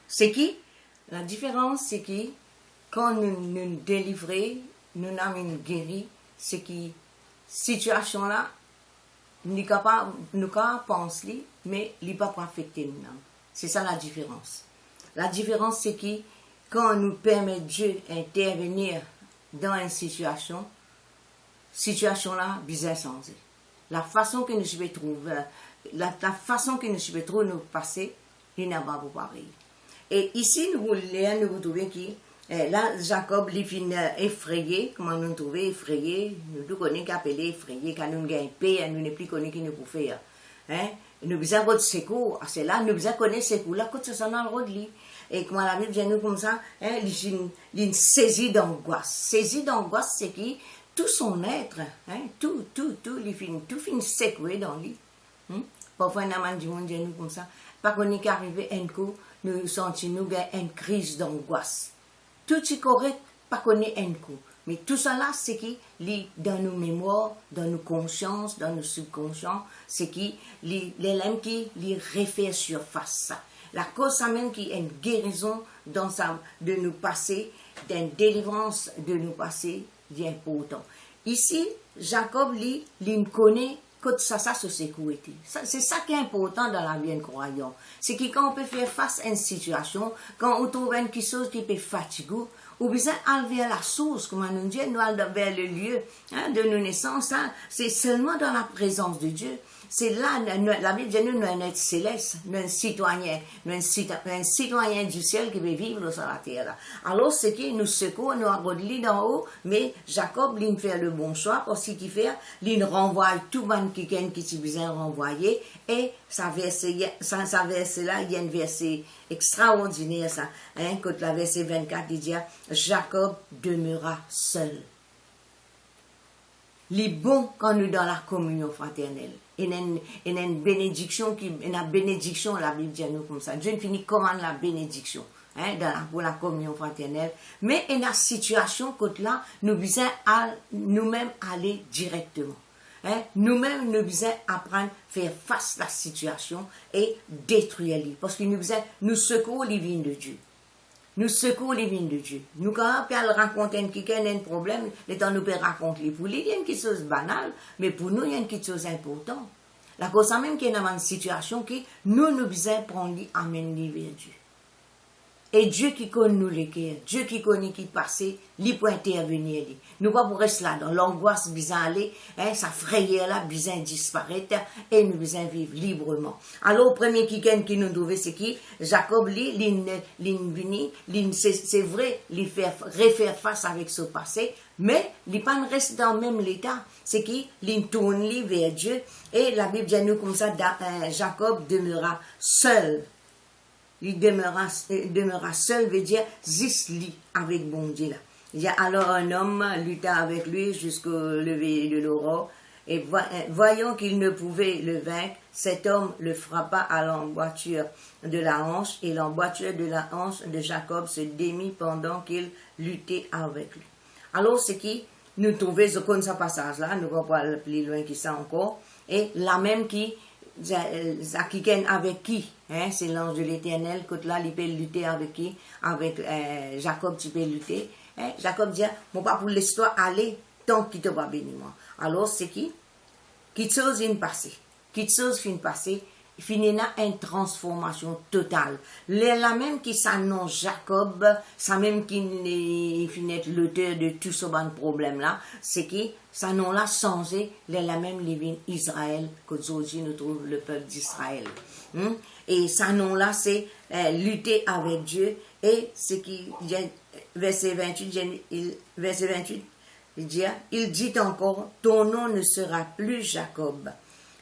C'est qui? La différence, c'est qui? Quand nous délivrons, nous avons guéri, c'est qui situation là, nous capable penser, mais il n'est pas pour affecter nous. C'est ça la différence. La différence, c'est qui quand nous permet Dieu d'intervenir dans une situation là, bizarre changer. La façon que nous pouvons trouver, la façon que nous pouvons trouver nous passer, il n'a pas pareil. Et ici, nous voulons trouver qui. Là, Jacob, il finit effrayé. Comment nous trouver effrayé? Nous nous connaissons qu'appeler effrayé, quand nous gagnons paix, nous ne plus connaissons qui nous pouvons faire. Nous avons votre secours. C'est là, nous avons connaître secours. Là, quand ça s'en a le rôle, et comment la Bible vient nous comme ça, il saisit d'angoisse. Saisit d'angoisse, c'est qui? Tout son être, tout finit secoué dans lui. Parfois, un amant du monde vient nous comme ça. Pas qu'on est arrivé un coup, nous sentons une crise d'angoisse. Tout est correct, pas qu'on ait un coup. Mais tout ça là, c'est qui lit dans nos mémoires, dans nos consciences, dans nos subconscients, c'est qui l'élève qui les refait surface. La cause ça même qui est une guérison dans de nous passer, d'une délivrance de nous passer, d'important. Ici, Jacob il connaît que ça se sécurité. C'est ça qui est important dans la vie de croyant. C'est que quand on peut faire face à une situation, quand on trouve quelque chose qui peut fatiguer, ou bien aller vers la source, comme on dit, nous aller vers le lieu de nos naissances, c'est seulement dans la présence de Dieu. C'est là, la Bible dit nous un être céleste, nous un citoyen du ciel qui veut vivre sur la terre. Alors, c'est qui nous secoue, nous enrodit d'en haut, mais Jacob, il fait le bon choix, parce qu'il fait, il renvoie tout le monde qui s'est besoin renvoyer, et ça verset là, il y a un verset extraordinaire, ça, quand la verset 24, il dit, Jacob demeura seul. Il est bon quand nous dans la communion fraternelle. Il y a une bénédiction la Bible dit nous comme ça. Dieu finit commande la bénédiction pour la communion fraternelle. Mais il y a une situation que là, nous besoin nous-mêmes aller directement. Nous-mêmes, nous besoin apprendre à faire face à la situation et détruire les. Parce que nous besoin nous secourir les vignes de Dieu. Nous secours les vignes de Dieu. Nous, quand on peut raconter quelqu'un un problème, le temps nous peut raconter pour lui, il y a une quelque chose de banal, mais pour nous, il y a une quelque chose d'important. La cause même qu'il y a une situation que nous besoin prendre lui, amener vers Dieu. Et Dieu qui connaît nous les cœurs, Dieu qui connaît qui passé, lui pour intervenir. Nous pas pour rester là dans l'angoisse, bizarre aller, ça frayeur là, bizarre disparaître, et nous bizarre vivre librement. Alors, premier qui nous trouve, c'est qui? Jacob, c'est vrai, il fait refaire face avec ce passé, mais il pas reste dans le même état. C'est qui? Il tourne vers Dieu, et la Bible dit nous comme ça, Jacob demeura seul. Il demeura seul, veut dire, zisli avec bon Dieu là. Il y a alors un homme lutta avec lui jusqu'au lever de l'aurore, et voyant qu'il ne pouvait le vaincre, cet homme le frappa à l'emboîture de la hanche, et l'emboîture de la hanche de Jacob se démit pendant qu'il luttait avec lui. Alors, c'est qui nous trouvons comme ce passage-là, nous ne pouvons pas aller plus loin que ça encore, et la même qui avec qui, c'est l'ange de l'Éternel, quand là, il peut lutter avec qui, avec Jacob, tu peux lutter. Jacob dit, mon pas pour l'histoire aller, tant qu'il te va bénir moi. Alors, c'est qui? Qui chose vient passer. Qui chose fin passer, finit une transformation totale. La même qui s'annonce Jacob, ça même qui finit l'auteur de tout ce bon problème-là, c'est qui? Ça nom là changé, la même living Israël, qu'aujourd'hui nous trouve le peuple d'Israël. Et ça nom là, c'est lutter avec Dieu, et ce qui, verset 28, il dit encore, ton nom ne sera plus Jacob,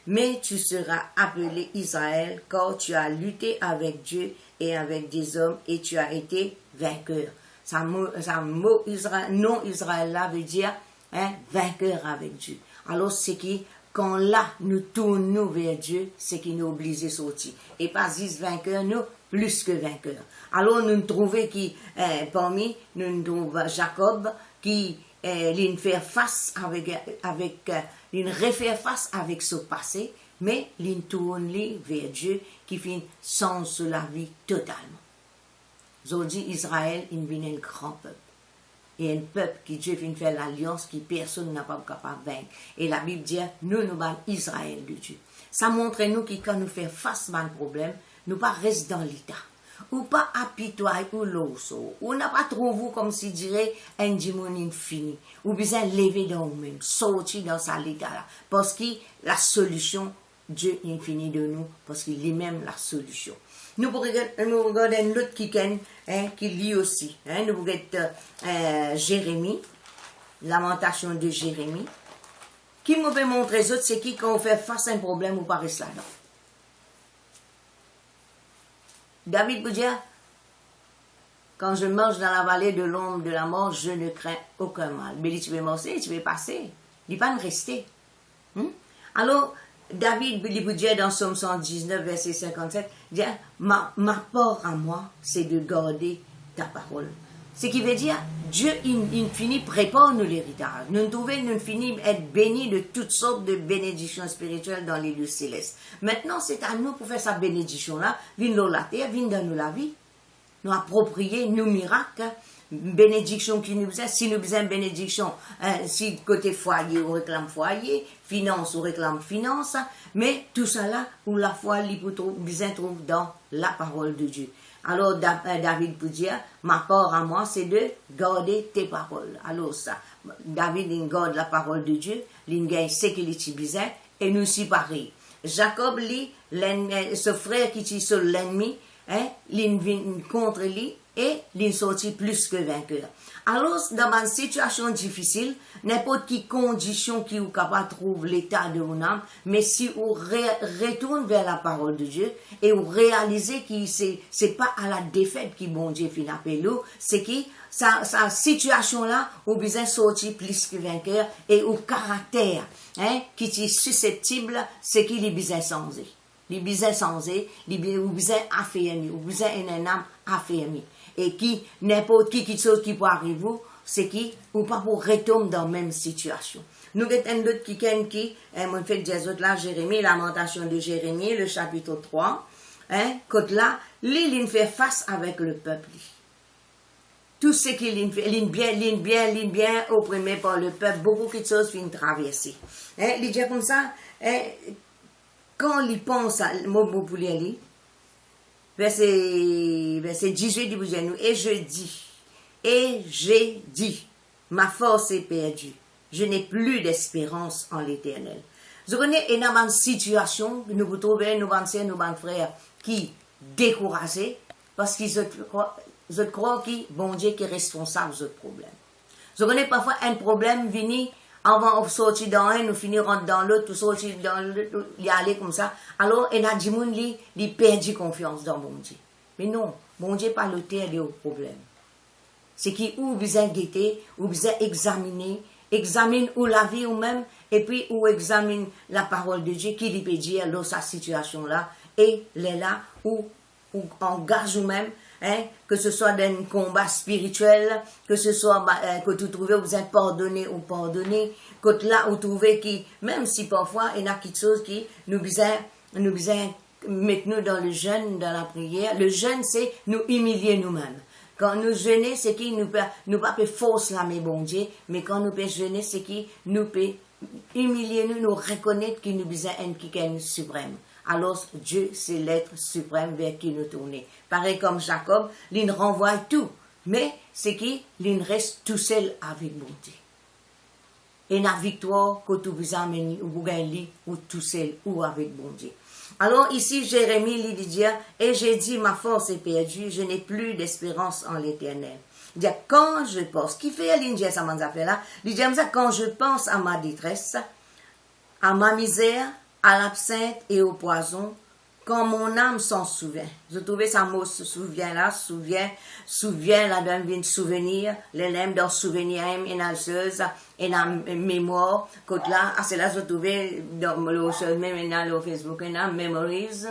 mais tu seras appelé Israël, car tu as lutté avec Dieu et avec des hommes, et tu as été vainqueur. Ça mot Israël, non Israël là veut dire vainqueur avec Dieu. Alors c'est qui, quand là nous tournons vers Dieu, c'est qui nous oblige à sortir. Et pas juste vainqueur, nous plus que vainqueur. Alors nous trouvons qui, parmi nous trouvons Jacob qui il fait face il refait face avec ce passé, mais il tourne vers Dieu qui fait sens la vie totalement. Aujourd'hui, Israël, il devient un grand peuple. Et un peuple qui Dieu vient faire l'alliance qui personne n'a pas capable de vaincre. Et la Bible dit, nous sommes Israël de Dieu. Ça montre nous que quand nous faisons face à un problème, nous ne restons pas dans l'état. Ou pas apitoyer ou l'osso. Ou n'a pas trouvé comme si dirait un dimanche fini. Ou bien lever dans nous-mêmes, sortir dans sa l'état là. Parce que la solution, Dieu est fini de nous, parce qu'il est même la solution. Nous regardons un autre qui lit aussi. Nous regardons Jérémie, Lamentation de Jérémie. Qui me peut montrer aux autres, c'est qui quand on fait face à un problème ou pas rester là-dedans. David peut dire, quand je marche dans la vallée de l'ombre de la mort, je ne crains aucun mal. Mais tu veux marcher, tu veux passer. Il ne pas rester. Alors, David peut dire dans Somme 119, verset 57, dit, ma part à moi, c'est de garder ta parole. Ce qui veut dire, Dieu, il finit, prépare nous l'héritage. Nous finissons être bénis de toutes sortes de bénédictions spirituelles dans les lieux célestes. Maintenant, c'est à nous pour faire cette bénédiction-là, vient dans la terre, vient dans nous la vie. Nous approprier nos miracles, bénédiction qui nous a, si nous besoin de bénédiction, si côté foyer, on réclame foyer, finance, on réclame finance, mais tout ça là, où la foi, besoin trouve dans la parole de Dieu. Alors, David peut dire, ma part à moi, c'est de garder tes paroles. Alors, ça, David, il garde la parole de Dieu, il gagne ce qu'il est besoin, et nous aussi pareil. Jacob, lui, ce frère qui est sur l'ennemi, il vient contre lui, et il sortit plus que vainqueur. Alors, dans une situation difficile, n'importe quelle condition qui est capable de trouver l'état de mon âme, mais si vous retournez vers la parole de Dieu et vous réalisez que c'est pas à la défaite qui bon Dieu finit appelé, c'est que sa situation là, vous besoin sortir plus que vainqueur et au caractère, qui est susceptible, c'est qu'il est besoin changer. Il besoin changer, il besoin affermir, il besoin une âme affermie. Et qui, n'importe qui chose qui peut arriver, c'est qui, ou pas pour retomber dans la même situation. Nous avons un autre qui, on fait des autres là, Jérémie, Lamentation de Jérémie, le chapitre 3, quand là, il fait face avec le peuple. Tout ce qu'il fait, il bien opprimé par le peuple, beaucoup de choses viennent traverser. Il dit comme ça, quand il pense à, moi, pour lire, verset 18 dit pour nous, et j'ai dit, ma force est perdue, je n'ai plus d'espérance en l'Éternel. Vous connaissez énormément de situations, nous vous trouvez, nos anciens, nos frères, qui découragés, parce qu'ils croient que bon Dieu qui est responsable de ce problème. Vous connaissez parfois un problème venu, avant de sortir dans un, nous finirons dans l'autre, tout sortir dans l'autre, y aller comme ça. Alors, il y a des gens qui perdent confiance dans bon Dieu. Mais non, bon Dieu pas l'auteur des problèmes. C'est qui ou besoin guetter, ou besoin examine ou la vie ou même, et puis ou examine la parole de Dieu qui lui peut dire dans sa situation là, et les là ou engage ou même, hein, que ce soit dans un combat spirituel, que ce soit que tu trouves vous êtes pardonné ou pardonné, que là vous trouvez qui, même si parfois il y a quelque chose qui nous besoin mettre nous dans le jeûne, dans la prière. Le jeûne c'est nous humilier nous-mêmes. Quand nous jeûnons, c'est qui nous pas force la mais bon Dieu, mais quand nous peut jeûner, c'est qui nous peut humilier nous reconnaître qu'il nous besoin un qui est suprême. Alors Dieu, c'est l'être suprême vers qui nous tourner. Pareil comme Jacob, il renvoie tout, mais c'est qui il reste tout seul avec bon Dieu. Et la victoire que tu vous amènes, vous gagnez, ou tout seul, ou avec bon Dieu. Alors ici, Jérémie lui dit, et j'ai dit, ma force est perdue, je n'ai plus d'espérance en l'Éternel. Il dit, quand je pense, qui fait l'indienne ça m'a fait là, il dit, quand je pense à ma détresse, à ma misère, à l'absinthe et au poison, quand mon âme s'en souvient. Je trouvais ça mot se souvient là, souvient là d'un vin souvenir, les lèvres d'un souvenir, une alceuse, une mémoire, côté là, c'est là je trouvais dans le même dans le Facebook, une memories.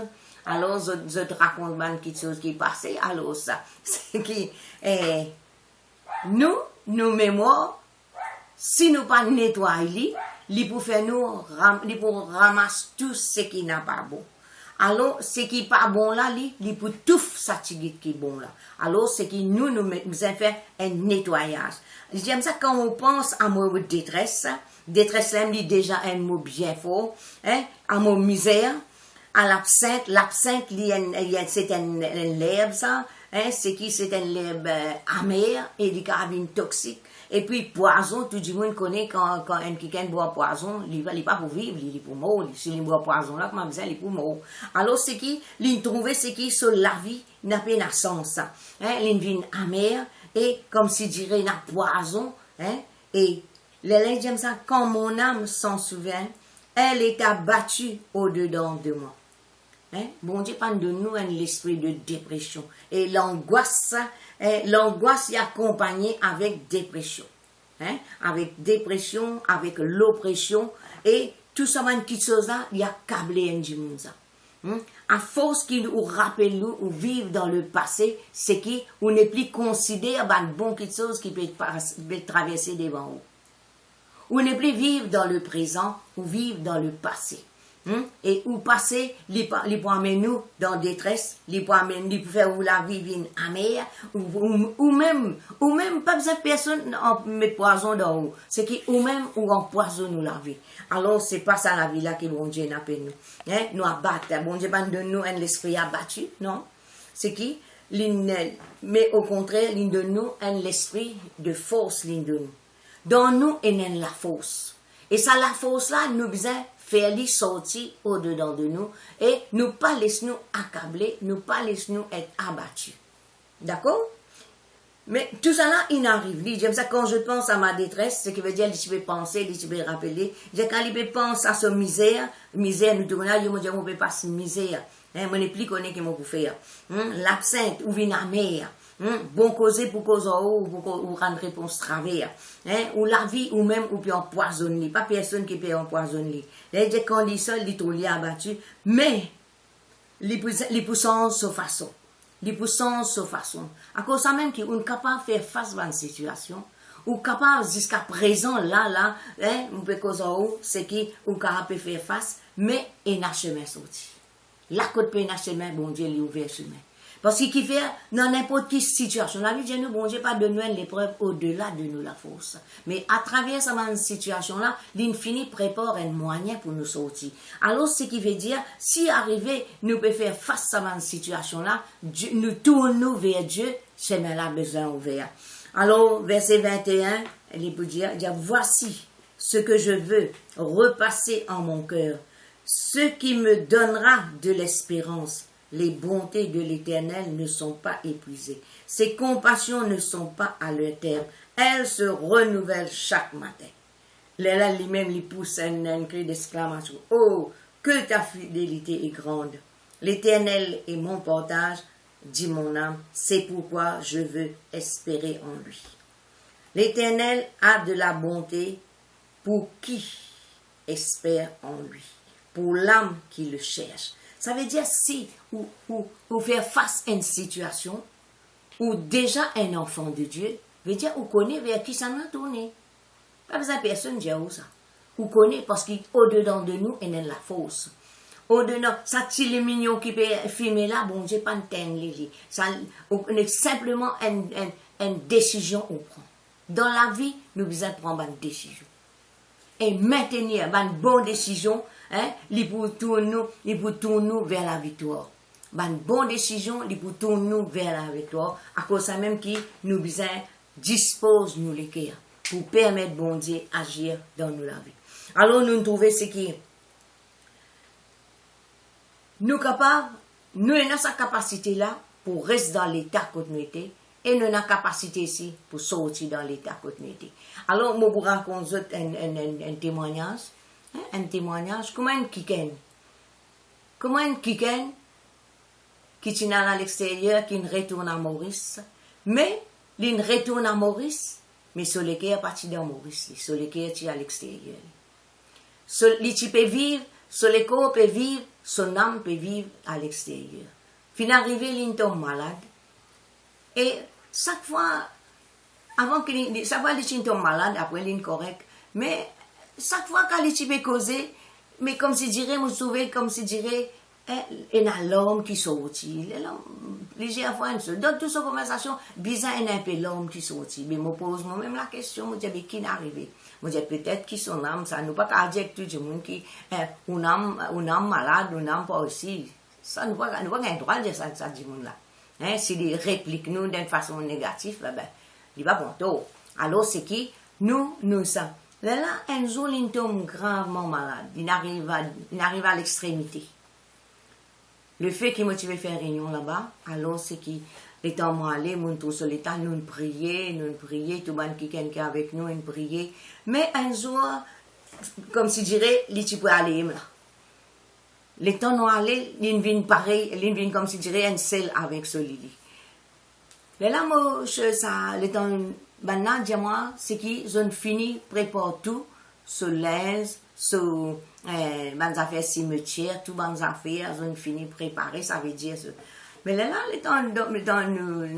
Alors je te raconte quelque chose qui est passé, alors ça, c'est qui, nos mémoires, si nous pas nettoyer, il pour faire nous, il pour ramasser tout ce qui n'a pas bon. Alors, ce qui n'est pas bon là, il pour tout ça qui est bon là. Alors, c'est que nous avons fait un nettoyage. J'aime ça quand on pense à mot détresse. Détresse là, c'est déjà un mot bien fort. Hein? À mot misère, à l'absinthe. L'absinthe, c'est un l'herbe ça. Hein? C'est une herbe amère et des carabines toxiques. Et puis, poison, tout le monde connaît quand quelqu'un boit poison, il n'est pas pour vivre, il est pour mourir. Si il boit poison là, comment il est pour mourir. Alors, c'est qui, il trouve, c'est qui, sur la vie, n'a pas de sens. Hein, il vient amer, et comme si dirait, il a poison, hein, et les gens ça, quand mon âme s'en souvient, elle est abattue au-dedans de moi. Hein? Bon Dieu parle de nous l'esprit de dépression. Et l'angoisse est accompagnée avec dépression. Hein? Avec dépression, avec l'oppression. Et tout ça, quelque chose là, il y a câblé un monde. Hein? À force qu'il nous rappelle nous ou vivre dans le passé, c'est qu'on n'est plus considéré bon quelque chose qui peut traverser devant nous. On n'est plus vivre dans le présent ou vivre dans le passé. Et ou passer, les pour amener nous dans détresse, les pour amener, pour faire où la vie vient amère, ou même, pas besoin de personne en mettre poison dans l'eau. C'est qui, ou même, ou empoisonne nous la vie. Alors, c'est pas ça la vie là que bon Dieu n'a pas nous. Hein? Nous abattre. Bon Dieu pas de nous un l'esprit abattu, non? C'est qui? Mais au contraire, l'une de nous, un l'esprit de force, l'une de nous. Dans nous, il y a la force. Et ça, la force là, nous besoin faire les sortir au-dedans de nous et nous pas laisser nous accabler, nous pas laisser nous être abattus. D'accord? Mais tout ça là, il arrive. J'aime ça quand je pense à ma détresse, ce qui veut dire que je peux penser, je peux rappeler. Quand je pense à ce misère, nous tournons là, je me dis, on ne peut pas se misère. Je ne sais plus connaître ce qu'on peut faire. L'absinthe, ou vient à mer. Bon causer pour causer ou rendre réponse travers. Ou la vie, ou même, ou peut empoisonner. Pas personne qui peut empoisonner. Là, quand il seul, il est abattu. Mais, les puissances de façon. Les puissances de façon. À cause ça même qu'on est capable de faire face à une situation. Ou capable, jusqu'à présent, là, on peut causer c'est qu'on est capable de faire face. Mais, il y a un chemin sorti. La côte peut y a un chemin, bon Dieu, il ouvert chemin. Parce qu'il fait dans n'importe quelle situation. La vie de nous, bon Dieu, pas de nous l'épreuve au-delà de nous la force. Mais à travers cette situation-là, l'infini prépare un moyen pour nous sortir. Alors, ce qui veut dire, si arrivé, nous pouvons faire face à cette situation-là, nous tournons vers Dieu, chemin là besoin ouvert. Alors, verset 21, il peut dire, voici ce que je veux repasser en mon cœur, ce qui me donnera de l'espérance. Les bontés de l'Éternel ne sont pas épuisées. Ses compassions ne sont pas à leur terme. Elles se renouvellent chaque matin. Là, lui-même, il pousse un cri d'exclamation. Oh, que ta fidélité est grande. L'Éternel est mon portage, dit mon âme. C'est pourquoi je veux espérer en lui. L'Éternel a de la bonté pour qui espère en lui, pour l'âme qui le cherche. Ça veut dire si ou faire face à une situation ou déjà un enfant de Dieu, veut dire ou connaît vers qui ça nous tourné. Pas besoin de personne dire où ça. Ou connaît parce qu'au-dedans de nous, il y a la force. Au-dedans, ça tire les mignons qui peut filmer là, bon Dieu, pas de ça, on est simplement une décision qu'on prend. Dans la vie, nous devons prendre une décision. Et maintenir une bonne décision, il pour tourner vers la victoire. Une bonne décision, il pour tourner vers la victoire, à cause de ça même qui nous besoin dispose nous les cœurs pour permettre bon Dieu agir dans nous la vie. Alors nous trouvons ce qui nous capables, nous avons cette capacité là pour rester dans l'état que nous étions. Et nous avons la capacité ici pour sortir dans l'état que nous étions. Alors, je vous raconte un témoignage. Un témoignage. Comment un kiken qui est à l'extérieur, qui retourne à Maurice. Mais, il retourne à Maurice, mais sur le cœur parti dans Maurice. Sur le cœur est à l'extérieur. Il peut vivre, sur le corps peut vivre, son âme peut vivre à l'extérieur. Fin arrivé, il tombe malade. Et chaque fois, avant qu'il tombe malade, après il est correct. Mais chaque fois qu'il peut causer, mais comme si dirait, je me souviens, comme si dirait, il y a l'homme qui sortit. Légère fois une seule. Donc, toute cette conversation, bizarre, il y a un peu l'homme qui sortit. Mais je me pose moi-même la question, je me dis, mais qui est arrivé? Je me dis, peut-être qui son âme, ça nous pas qu'à dire tout le monde qui, une âme malade, une âme pas aussi. Ça, nous pas qu'un droit de dire ça, du monde là. S'il réplique nous d'une façon négative, il va bon tôt. Alors, c'est qui? Nous ça. Là, un jour, il tombe gravement malade. Il arrive à l'extrémité. Le fait qu'il motive faire réunion là-bas, alors c'est qui? Les temps allés, nous tous sur l'état, nous prions, tout le monde qui est avec nous, nous prions. Mais un jour, comme si je dirais, il peut aller là. Les temps nous allés, ils viennent pareil, ils viennent comme si je dirais un sel avec ce lit. Mais là, moi, les temps, maintenant, dis-moi, c'est qui, ils fini, prépare tout, sur l'aise, sur les affaires cimetières, tout les affaires, ils ont fini, préparer, ça veut dire ça. Mais là, les temps,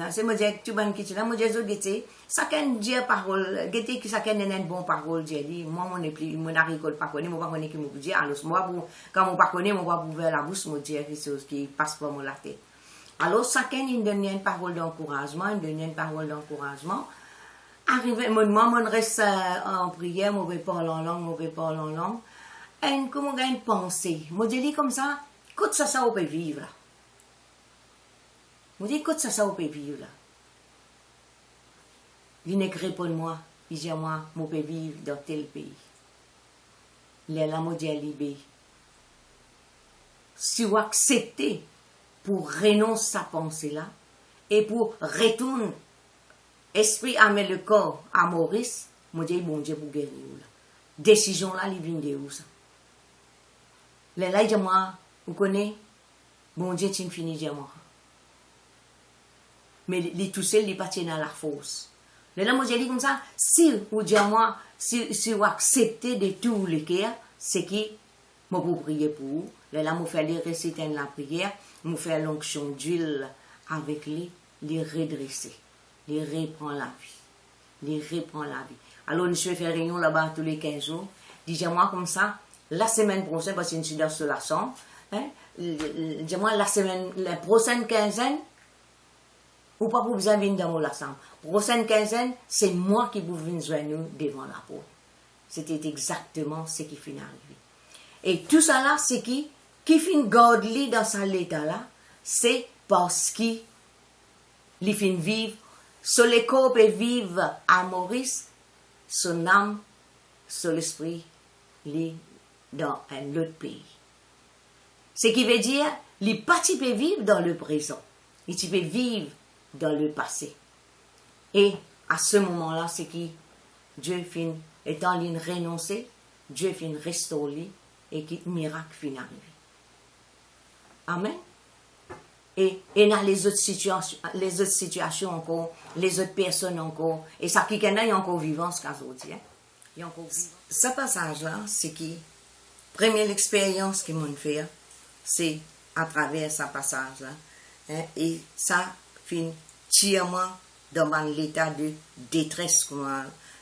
c'est moi, tout le monde qui est là, moi, je chacun dit parole, chacun a une bonne parole, moi, mon n'arrivole pas connaître, moi, pas connaître qui me dit, alors, moi, quand je ne connais pas, je vais ouvrir la bouche, je dire quelque chose qui passe par la tête. Alors, chacun, il donne une parole d'encouragement, Arrivé, moi, je reste en prière, je vais parler en langue, et comment j'ai une pensée, je dis comme ça, écoute ça, on peut vivre, là. Je dis, écoute ça, on peut vivre, là. Il n'est répond moi, il dit à moi, je peux vivre dans tel pays. Les là, je dis, si vous acceptez pour renoncer sa pensée-là, et pour retourner, esprit, âme et le corps à Maurice, je dis, bon Dieu, pour guérir. Décision là, il vient de où ça? Les là, il dit, moi, vous connaissez, bon Dieu, tu finis, de moi. Mais les tout seul, ils partent dans la force. Là, moi, j'ai dit comme ça, si vous dites moi, si vous acceptez de tous les cœurs, c'est qui, moi, pour prier pour vous. Là, moi, faire les réciter de la prière, moi, faire l'onction d'huile avec les redresser, les reprendre la vie, Alors, je vais faire réunion là-bas tous les 15 jours. Dis-moi comme ça, la semaine prochaine, parce que je suis dans ce laçon, dis-moi la prochaine quinzaine, Ou pas pour besoin de venir dans mon ensemble. Prochaine quinzaine, c'est moi qui vous venir joindre nous devant la porte. C'était exactement ce qui finit arrivé. Et tout ça là, c'est qui finit garder dans cet état-là, c'est parce qu'il finit vivre, sur les corps peut vivre à Maurice, son âme, son esprit, lui, dans un autre pays. Ce qui veut dire, il pas peut vivre dans le présent, il peut vivre dans le passé. Et à ce moment-là, c'est qui Dieu finit, étant l'in renoncé, Dieu finit restaurer et qui miracle finit arriver. Amen. Et dans les autres situations encore, les autres personnes encore, et ça qui est encore vivant ce cas aujourd'hui. Ce passage-là, c'est qui, première expérience qu'ils m'ont fait, c'est à travers ce passage-là. Hein, et ça finit entièrement dans l'état de détresse que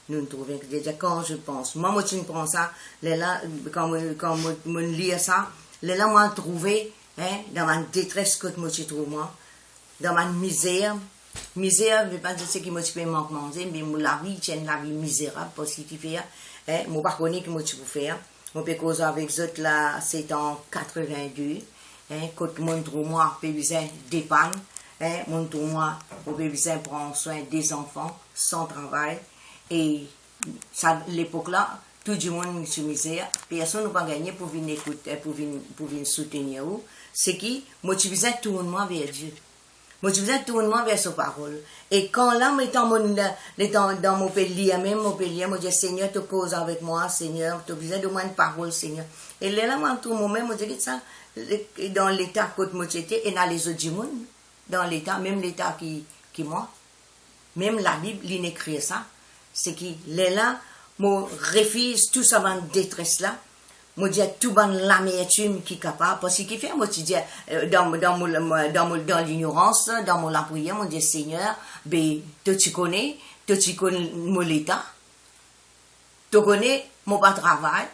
nous trouvons. Quand je pense, moi je prends ça, là, quand je lis ça, là, moi je trouve, hein, dans ma détresse que je trouve, moi, dans ma misère, je ne veux pas dire ce qui me fait manquer, mais la vie, c'est la vie misérable, parce qu'il fait, hein, je ne sais pas ce que je peux faire. On peut causer avec eux, là, c'est en 82, hein, quand mon trouve, moi, j'ai besoin d'épargne. Hein, mon tour, moi, on peut besoin prendre soin des enfants sans travail. Et ça, l'époque-là, tout le monde se misère. Personne n'a pas gagné pour venir écouter, pour venir soutenir. C'est qui? Moi, tu besoin de tourner vers Dieu. Moi, tu besoin de tourner vers sa parole. Et quand là, dans mon pays, même mon pays, moi, je dis, Seigneur, tu causes avec moi, Seigneur, tu as besoin de moi une parole, Seigneur. Et là, moi, tout moi-même, moi, je dis ça, dans l'état que moi j'étais, et dans les autres du monde. Dans l'état, même l'état qui moi, même la Bible, il écrit ça, c'est qu'il est là, moi refuse tout ça dans détresse là, moi dis tout dans l'amertume qui est capable, parce qu'il fait, moi tu dis, dans l'ignorance, dans la prière, moi dis Seigneur, ben, tu connais mon l'état, tu connais mon pas travail,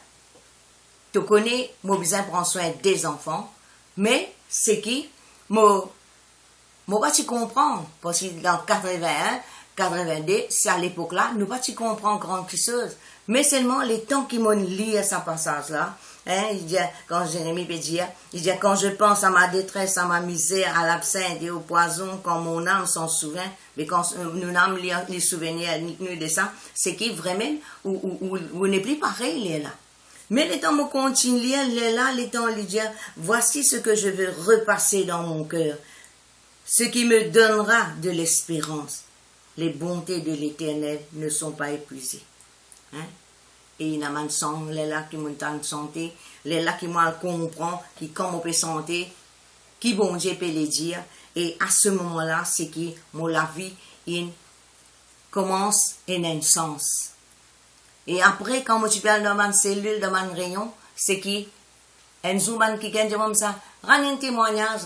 tu connais mon besoin de prendre soin des enfants, mais c'est qui, moi, pas tu comprends, parce que dans 81, 82, c'est à l'époque-là, nous pas tu comprends grand chose. Mais seulement les temps qui m'ont lié à ce passage-là, hein, il dit, quand Jérémie peut dire, il dit, quand je pense à ma détresse, à ma misère, à l'absinthe et au poison, quand mon âme s'en souvient, mais quand nous âme les souvenirs de ça, c'est qui vraiment, où n'est plus pareil, il est là. Mais les temps me continuent, il est là, les temps, il dit, voici ce que je veux repasser dans mon cœur. Ce qui me donnera de l'espérance. Les bontés de l'Éternel ne sont pas épuisées. Hein? Et il y a un sang, les là qui m'ont santé, les là qui m'ont comprend, qui comme on peut santé, qui bon Dieu peut les dire. Et à ce moment-là, c'est qui, la vie, il commence à un sens. Et après, quand tu parles dans ma cellule, dans ma rayon, c'est qui, un zouman qui dit comme ça, rends un témoignage.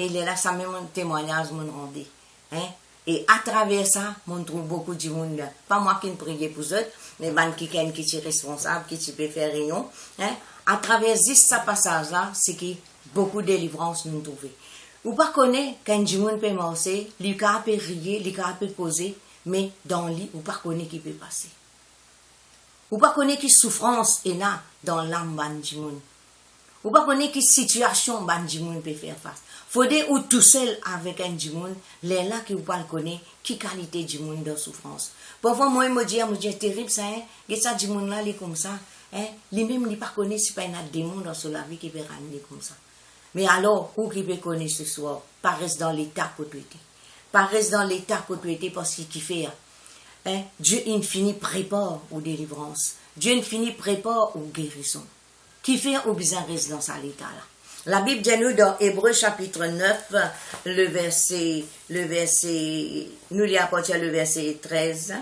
Et il est là, ça même un témoignage, mon rendez. Hein? Et à travers ça, on trouve beaucoup de monde. Pas moi qui ne prie pour eux, mais qui est responsable, qui peut faire réunion. Hein? À travers ce passage-là, c'est que beaucoup de délivrance nous trouvons. Ou pas connaître quand du monde peut marcher, lui peut rier, lui peut poser, mais dans le lit, ou pas connaître qui peut passer. Ou pas connaître qui souffrance est là dans l'âme du monde. Ou pas connaître qui situation du monde peut faire face. Faudrait ou tout seul avec un du monde, les là qui ou pas le connaît, qui qualité du monde de souffrance. Parfois moi me dis terrible ça hein, et ça du monde là il comme ça, hein, lui même il pas connaît si pas un démon dans la vie qui peut ramener comme ça. Mais alors où qui peut connaître ce soir, pas reste dans l'état que tu étais. Pas reste dans l'état que tu étais parce qu'il fait hein, Dieu infini prépare aux délivrances. Dieu infini prépare aux guérisons. Qui fait au besoin reste dans cet état là. La Bible dit nous dans Hébreux chapitre 9, le verset, nous y appartient le verset 13,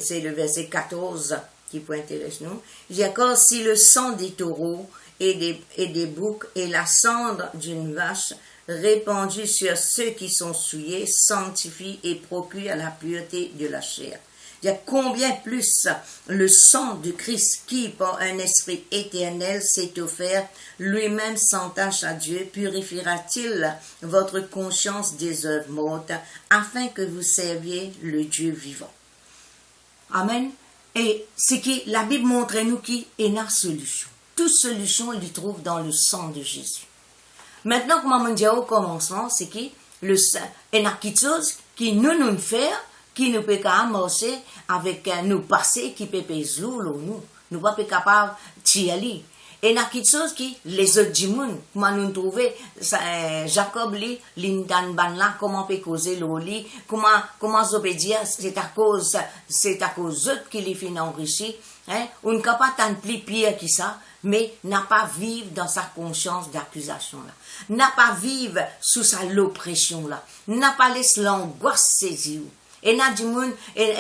c'est le verset 14 qui peut intéresser nous. Il dit encore si le sang des taureaux et des boucs et la cendre d'une vache répandue sur ceux qui sont souillés sanctifie et procure la pureté de la chair. Combien plus le sang de Christ qui, par un esprit éternel, s'est offert lui-même sans tache à Dieu, purifiera-t-il votre conscience des œuvres mortes, afin que vous serviez le Dieu vivant. Amen. Et c'est que la Bible montre nous qu'il y a une solution. Toute solution, il trouve dans le sang de Jésus. Maintenant, comme on dit au commencement, c'est que le sang, il y a quelque chose qui nous fait, qui nous peut marcher avec nous passer, qui peut peser nous. Nous pas capables de tirer. Et il y a quelque chose qui, les autres du monde, comment nous trouver, Jacob li, l'indan ban là, comment peut causer l'oli, comment ça peut dire, c'est à cause d'autres qui les fin enrichis, hein, on ne peut pas tant plus pire que ça, mais n'a pas vivre dans sa conscience d'accusation là, n'a pas vivre sous sa l'oppression là, n'a pas laissé l'angoisse saisir. Et n'a du monde, et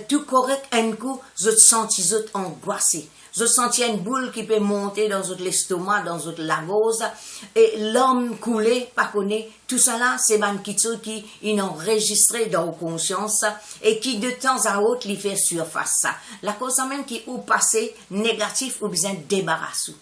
tout correct, un coup, je sens angoissé. Je sentis une boule qui peut monter dans l'estomac, dans la gauze, et l'homme coulé, pas connaît. Tout ça là, c'est ban kitso qui est enregistré dans la conscience et qui de temps à autre lui fait surface ça. La cause même qui ou passé négatif ou bien débarrassé.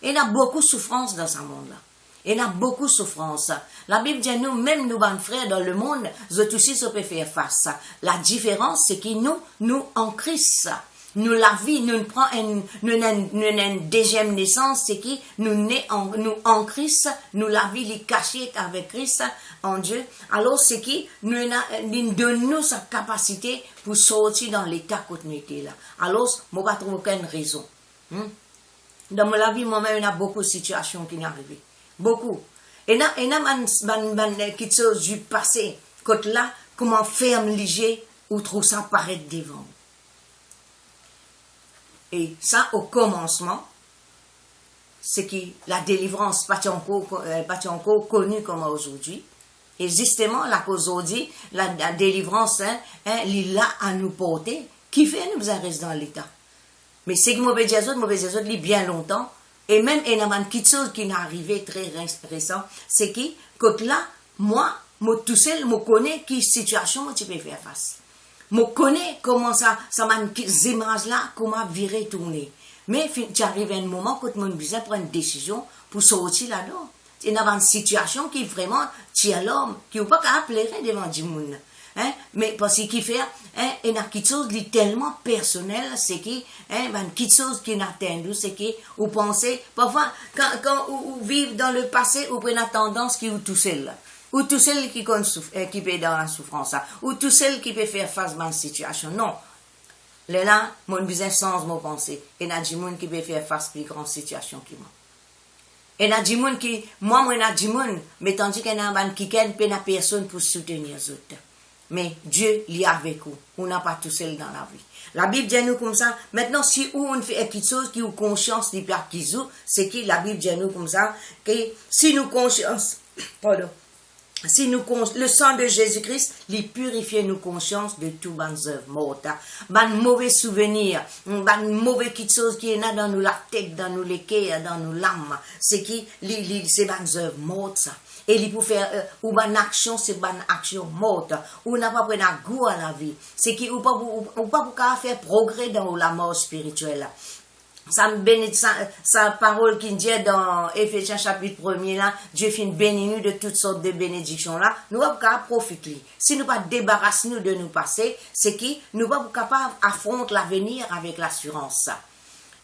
Il y a beaucoup de souffrance dans ce monde-là. Il y a beaucoup de souffrance. La Bible dit nous, même nous, bon frères dans le monde, nous aussi, ça peut faire face. La différence, c'est que nous, en Christ, nous, la vie, nous prenons une deuxième naissance, c'est que nous en Christ, nous, la vie, est cachée avec Christ, en Dieu. Alors, c'est que nous donnons sa capacité pour sortir dans l'état qu'on était là. Alors, moi, pas trouver aucune raison. Dans ma vie, moi-même, il y a beaucoup de situations qui sont arrivées. Beaucoup. Et là, quelque chose du passé, quand là, comment ferme léger, ou trop ça paraître devant. Et ça, au commencement, c'est que la délivrance, pas encore connue comme aujourd'hui. Et justement, la cause aujourd'hui, la délivrance, elle est là à nous porter, qui fait nous rester dans l'état. Mais c'est que mauvais Jésus, il bien longtemps. Et même, il y a quelque chose qui est arrivé très récent, c'est que là, moi, tout seul, je connais quelle situation tu peux faire face. Je connais comment ça m'a ces images-là, comment virer, tourner. Mais tu arrives à un moment où tu as besoin de prendre une décision pour sortir là-dedans. Il y a une situation qui vraiment, tu as l'homme, qui n'est pas capable de pleurer devant du monde. Hein? Mais parce qu'il fait, il y a quelque chose de tellement personnel, c'est qu'il y a quelque chose qui n'atteint nous, c'est que vous pensez, parfois, quand vous vivez dans le passé, vous prenez la tendance qui est tout seul. Ou tout seul qui peut dans la souffrance, ou tout seul qui peut faire face à une situation. Non. Là, mon besoin sans mon pensée. Et il y a des gens qui peut faire face à plus grande situation que moi. Et il y a des gens qui, moi, il y a des gens, mais tandis qu'il y a des gens qui n'ont personne pour soutenir les autres. Mais Dieu est avec vous. On n'a pas tout seul dans la vie. La Bible dit nous comme ça. Maintenant, si on fait quelque chose qui ou conscience n'est pas qui c'est que la Bible dit nous comme ça, que si nous conscience, pardon, si nous, le sang de Jésus-Christ, il purifie nos consciences de tout bonnes œuvres mortes, ban mauvais souvenirs, ban mauvais quelque chose qui est là dans nous la tête, dans nous les cœurs, dans nous l'âme, c'est qui, c'est bonnes œuvres mortes ça. Et il peut faire, ou bonne action, c'est bonne action morte, ou n'a pas pris un goût à la vie, c'est qui, ou pas faire progrès dans la mort spirituelle. Sa parole qui dit dans Éphésiens chapitre 1er là, Dieu fait béni nous de toutes sortes de bénédictions là, nous pas capable profiter. Si nous pas débarrasser nous de nous passer, c'est qui nous pas capable affronter l'avenir avec l'assurance.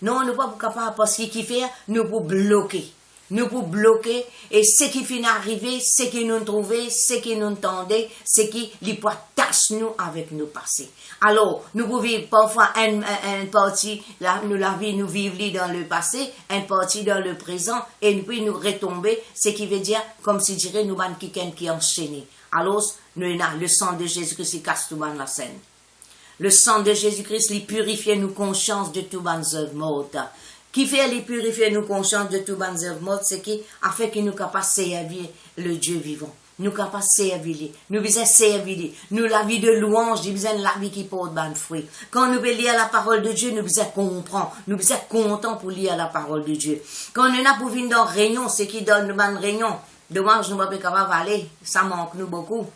Non, nous pas capable parce qu'il fait nous pour bloquer. Nous pour bloquer, et ce qui finit arriver, ce qui nous trouver, ce qui nous tendait, ce qui peut tâche nous avec nos passés. Alors, nous pouvons vivre parfois une partie, la vie nous vivre dans le passé, une partie dans le présent, et puis nous retomber, ce qui veut dire, comme si je dirais, nous avons quelqu'un qui est enchaîné. Alors, nous avons le sang de Jésus-Christ qui casse tout la scène. Le sang de Jésus-Christ, il purifie nos consciences de tout bonnes œuvres mortes. Qui fait les purifier nos consciences de tout bonnes œuvres mortes, c'est qui a fait que nous capables de servir le Dieu vivant. Nous capables de servir, nous besoin servir, nous la vie de louange, nous besoin la vie qui porte bonne fruit. Quand nous lire la parole de Dieu, nous besoin comprendre, nous besoin content pour lire la parole de Dieu. Quand nous n'a pour venir dans réunion, c'est qui donne une bonne réunion. Dommage, nous ne sommes pas capables d'aller, ça manque nous beaucoup.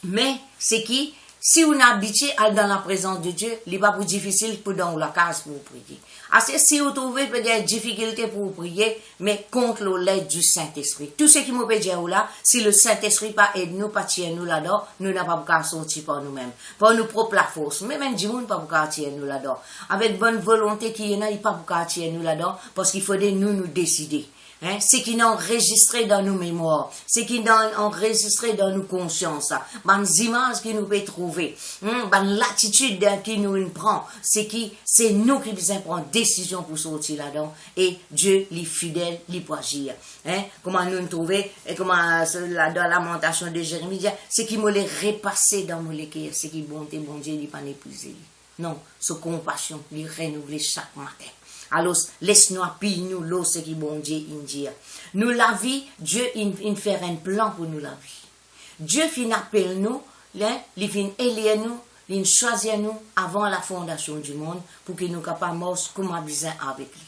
Mais c'est qui Si on habite dans la présence de Dieu, il n'est pas plus difficile pour dans la case pour prier. Assez si vous trouvez peut-être difficulté pour prier, mais contre l'aide du Saint-Esprit. Tout ce qui me peut dire là, si le Saint-Esprit pas aide nous, pas tirer nous là-dedans, nous n'avons pas qu'à sortir par nous-mêmes. Par nous propre la force. Mais même du monde pas qu'à tirer nous là-dedans. Avec bonne volonté qui y en a, il pas qu'à tirer nous là-dedans, parce qu'il faudrait nous décider. Hein, c'est qui n'ont enregistré dans nos mémoires, c'est qui n'ont enregistré dans nos consciences, les images qui nous peut trouver, l'attitude qui nous prend, c'est nous qui devons prendre décision pour sortir là-dedans, et Dieu, les fidèles, les peut agir. Hein, comment nous trouver, et comment dans la lamentation de Jérémie, c'est qui me les repasser dans mon cœur, c'est qui bon Dieu, il pas épuisé. Non, ce compassion, il renouveler chaque matin. Alors, laisse-nous appuyer nous, l'eau, ce qui bon Dieu, il dit. Nous, la vie, Dieu, il fait un plan pour nous, la vie. Dieu, il appelle nous, il fin élire nous, il choisit nous avant la fondation du monde, pour qu'il nous capable de comme besoin avec lui.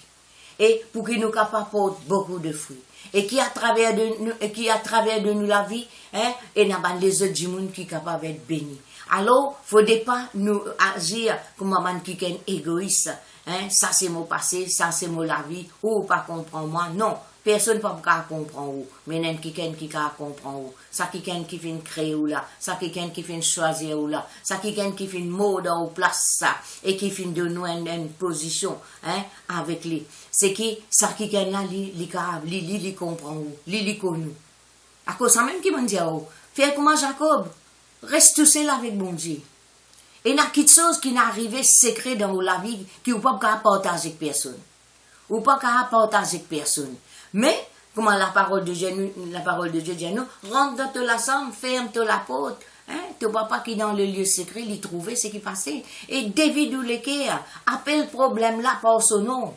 Et pour qu'il nous capable porter beaucoup de fruits. Et qui à travers de nous la vie, hein, et n'a pas les autres du monde qui sont capables d'être bénis. Alors, il ne faut pas nous agir comme un qui est égoïste. Hein, ça c'est mon passé, ça c'est mon la vie, ou pas comprendre moi. Non, personne ne peut pas comprendre. Mais il y a quelqu'un qui peut comprendre. Ça quelqu'un qui fait créer ou là, ça quelqu'un qui fait choisir ou là, ça quelqu'un qui fait mode en place ça, et qui fait de nous une position, hein, avec lui. C'est qui, ça quelqu'un là, il comprend ou, il connaît. À cause ça même qui m'a dit, fais comme Jacob, reste tout seul avec bon Dieu. Et il y a quelque chose qui n'est arrivé secret dans la vie qui ne peut pas partager avec personne. Ou pas partager avec personne. Mais, comment la parole de Dieu dit nous, rentre dans la chambre, ferme la porte. Hein? Ton papa qui est dans le lieu secret, il trouvait ce qui passait. Et David ou l'équerre, appelle le problème là par son nom.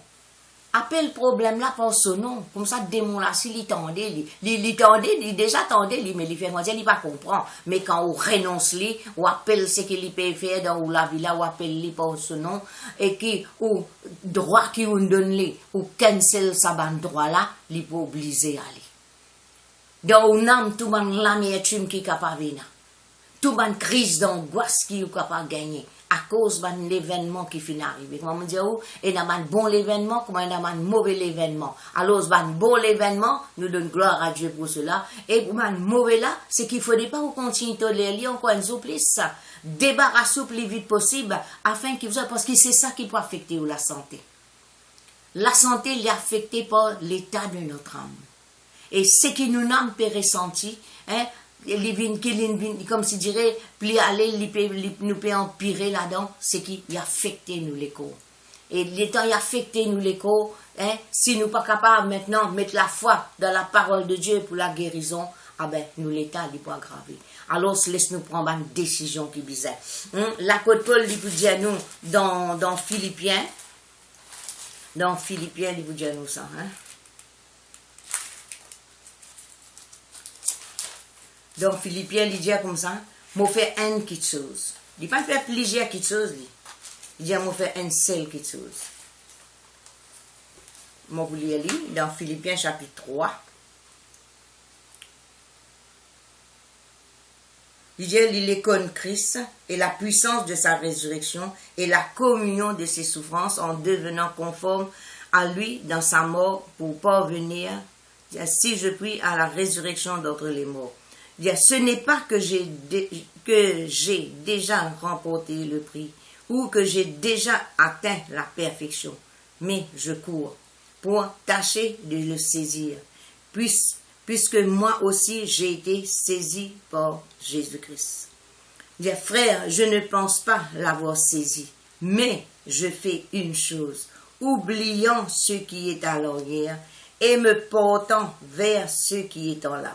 Appelle le problème là par son nom. Comme ça, le démon là, s'il tendait, il déjà tendait, mais il fait il pas comprendre. Mais quand on renonce lui, on appelle ce qu'il peut faire dans la vie là, on appelle lui par son nom, et qui, ou droit qui on donne lui, ou cancel sa bande droit là, il peut obliger à aller. Dans une âme, tout le monde l'amertume qui est capable de tout le monde crise d'angoisse qui est capable de gagner. À cause de l'événement qui finit d'arriver. Comment on dit, il y a un bon événement, comment il y a un mauvais événement. Alors, un bon événement, nous donnons gloire à Dieu pour cela. Et pour un mauvais là, c'est qu'il ne faudrait pas continuer de tolérer encore une souplesse. Débarrasser le plus vite possible, afin qu'il parce que c'est ça qui peut affecter la santé. La santé est affectée par l'état de notre âme. Et ce qui nous âme peut ressentir, hein, comme si dirait, plus aller, nous peut empirer là-dedans, c'est qui a affecté nous les corps. Et l'étant il a affecté nous les corps, hein, si nous pas capables maintenant de mettre la foi dans la parole de Dieu pour la guérison, ah ben, nous l'état, il peut aggraver. Alors, laisse-nous prendre une décision qui est bizarre. L'apôtre Paul, il vous dit à nous, dans Philippiens, il vous dit à nous ça, hein. Donc, Philippiens, il dit comme ça, moi fait une petite chose. Il ne dit pas faire plusieurs petites choses. Il dit, moi fait une seule petite chose. Moi, vous lire dans Philippiens chapitre 3. Il dit, il est connu Christ et la puissance de sa résurrection et la communion de ses souffrances en devenant conforme à lui dans sa mort pour parvenir, si je prie, à la résurrection d'entre les morts. Ce n'est pas que j'ai déjà remporté le prix ou que j'ai déjà atteint la perfection, mais je cours pour tâcher de le saisir, puisque moi aussi j'ai été saisi par Jésus-Christ. Frère, je ne pense pas l'avoir saisi, mais je fais une chose, oubliant ce qui est à l'arrière et me portant vers ce qui est en avant.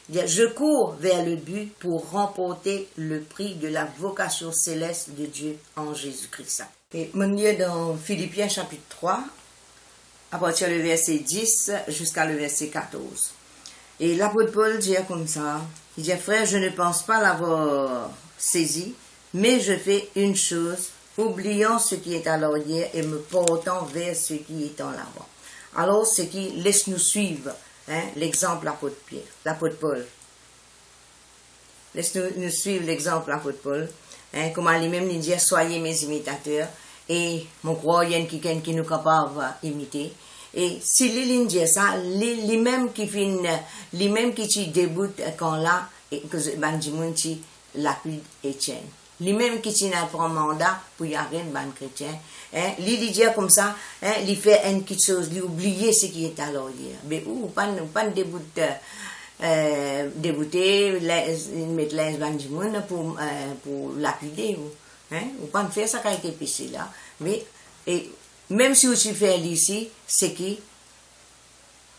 Je cours vers le but pour remporter le prix de la vocation céleste de Dieu en Jésus-Christ. Et mon Dieu dans Philippiens chapitre 3, à partir du verset 10 jusqu'à le verset 14. Et l'apôtre Paul dit comme ça, il dit, frère, je ne pense pas l'avoir saisi, mais je fais une chose, oubliant ce qui est à l'arrière et me portant vers ce qui est en avant. Alors, ce qui laisse nous suivre, hein, l'exemple l'apôtre Paul. Laisse-nous suivre l'exemple l'apôtre Paul. hein, comme lui-même il dit, soyez mes imitateurs, et mon croyant qui nous capable d'imiter. Et si lui dit ça, lui-même qui finit, lui-même qui t'y débute quand là, et que Bandimoun t'y l'appui Étienne. Lui-même qui t'y n'a pas mandat pour y arriver ban chrétien, hein, lui dit comme ça, hein, lui fait une petite chose, lui oublier ce qui est à l'arrière. Mais ou pas débute, débuter, mettre les Bandimoun pour l'appuyer, hein, ou pas faire ça qui a été pissé là, mais, et, même si tu fais ici, c'est que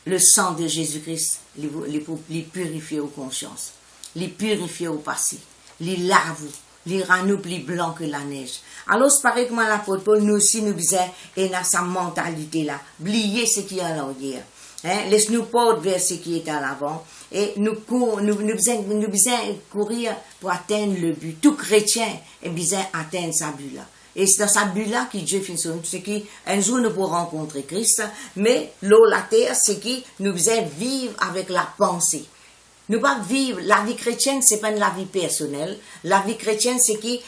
le sang de Jésus-Christ les purifie aux consciences, les purifie au passé, les lave, les rend nous plus blancs que la neige. Alors, c'est pareil comme l'apôtre Paul, nous aussi, nous disons, et dans sa mentalité là, oubliez ce qui est à l'arrière. Hein, laisse-nous porter vers ce qui est à l'avant, et nous besoin courir pour atteindre le but. Tout chrétien est besoin atteindre sa but là. Et c'est dans sa but-là que Dieu finit sur nous. C'est qu'un jour nous pourrons rencontrer Christ, mais l'eau, la terre, c'est que nous devons vivre avec la pensée. Nous pas vivre, la vie chrétienne, c'est pas la vie personnelle. La vie chrétienne, c'est que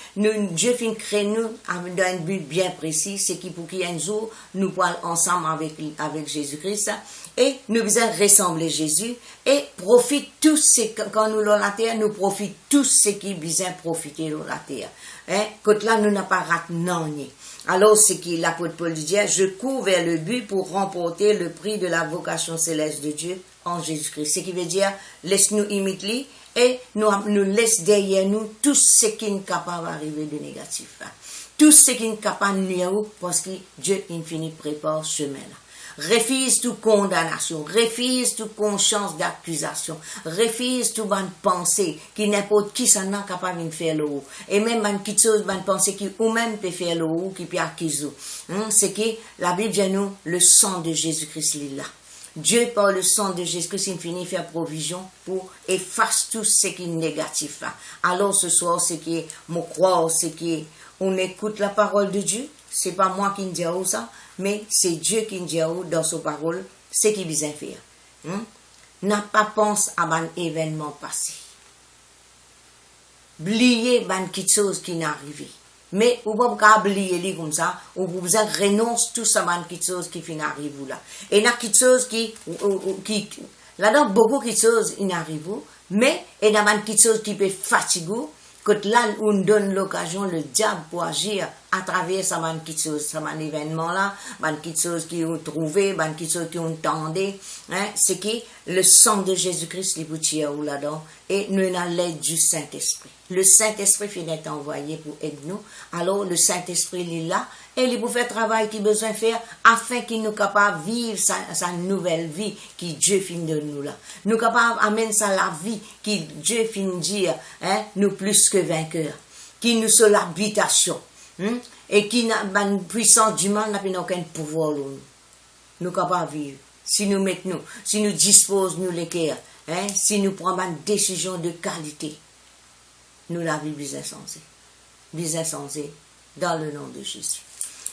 Dieu finit créer nous dans un but bien précis, c'est que pour qu'un jour nous pourrons ensemble avec Jésus-Christ, et nous devons ressembler Jésus, et profite tous quand nous l'avons la terre, nous profite tous ce qui besoin profiter de la terre. Hein? Quand là, nous n'avons pas raté non. Alors, c'est que l'apôtre Paul dit, je cours vers le but pour remporter le prix de la vocation céleste de Dieu en Jésus-Christ. Ce qui veut dire, laisse-nous imiter et nous laisse derrière nous tout ce qui n'est capable d'arriver de négatif. Tout ce qui n'est capable de nuire parce que Dieu infini prépare ce chemin-là. Refuse toute condamnation, refuse toute conscience d'accusation, refuse toute bonne pensée qui n'importe qui s'en est capable de faire le haut. Et même bonne chose, bonne pensée qui ou même peut faire le haut, qui peut accuser. C'est que la Bible dit nous, le sang de Jésus-Christ est là. Dieu, par le sang de Jésus-Christ, il finit faire provision pour effacer tout ce qui est négatif. Alors ce soir, c'est que mon croire, c'est que on écoute la parole de Dieu. C'est pas moi qui dis ça, mais c'est Dieu qui dit dans sa parole ce qu'il besoin faire. N'a pas pensé à un événement passé. Oubliez une chose qui n'est arrivé. Mais vous ne pouvez pas oublier comme ça, ou vous renoncer tout ça à une chose qui finit arrive là. Et il y a une chose qui là-dedans beaucoup de choses qui arrivent, mais il y a une chose qui peut fatiguer. Quand là, on donne l'occasion, le diable pour agir à travers ça, une petite chose, ça, un événement là, une petite chose qui ont trouvé, une petite chose qui ont entendu, hein, c'est que le sang de Jésus-Christ les boutiers là-dedans, et nous avons l'aide du Saint-Esprit. Le Saint-Esprit finit d'être envoyé pour aider nous, alors le Saint-Esprit est là, et il pour faire le travail qu'il a besoin de faire, afin qu'il nous capable de vivre sa nouvelle vie, qui Dieu finit de nous là. Nous capable d'amener ça la vie, qui Dieu finit de dire, hein, nous plus que vainqueurs, qui nous sommes l'habitation. Et qui n'a pas une puissance du mal, n'a pas aucun pouvoir. Nous capables de vivre. Si nous mettons, si nous disposons, nous les cœurs, hein, si nous prenons une décision de qualité, nous la vie bien sensée. Bien sensée dans le nom de Jésus.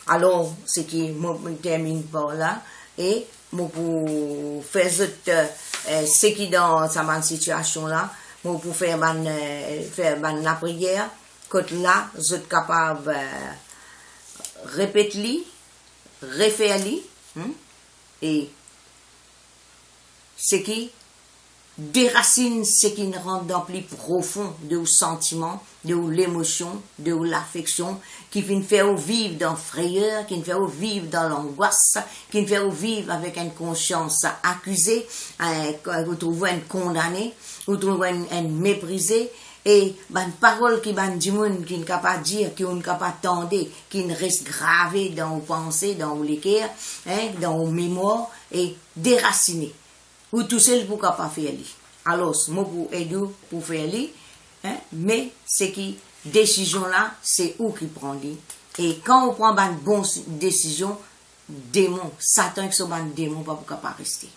Alors, ce qui me termine par là, et pour faire ce qui dans cette situation là, pour faire la prière, quand là, vous êtes capable de répéter, refaire, et ce qui déracine ce qui rentre dans le plus profond de vos sentiments, de l'émotion, de l'affection, qui vient faire vivre dans la frayeur, qui vient faire vivre dans l'angoisse, qui vient faire vivre avec une conscience accusée, vous trouvez une condamnée, vous trouvez une méprisée, et une parole qui dit qui n'est capable de dire, qui n'est capable d'entendre, qui reste gravée dans vos pensées, dans vos cœurs, hein, dans vos mémoires, et déraciné. Ou tout seul pour capable faire li. Alors, moi pour aider pour faire li, hein, mais c'est qui décision là, c'est où qui prend li. Et quand on prend une bonne décision, démon, Satan qui sont un démon pas pour capable rester.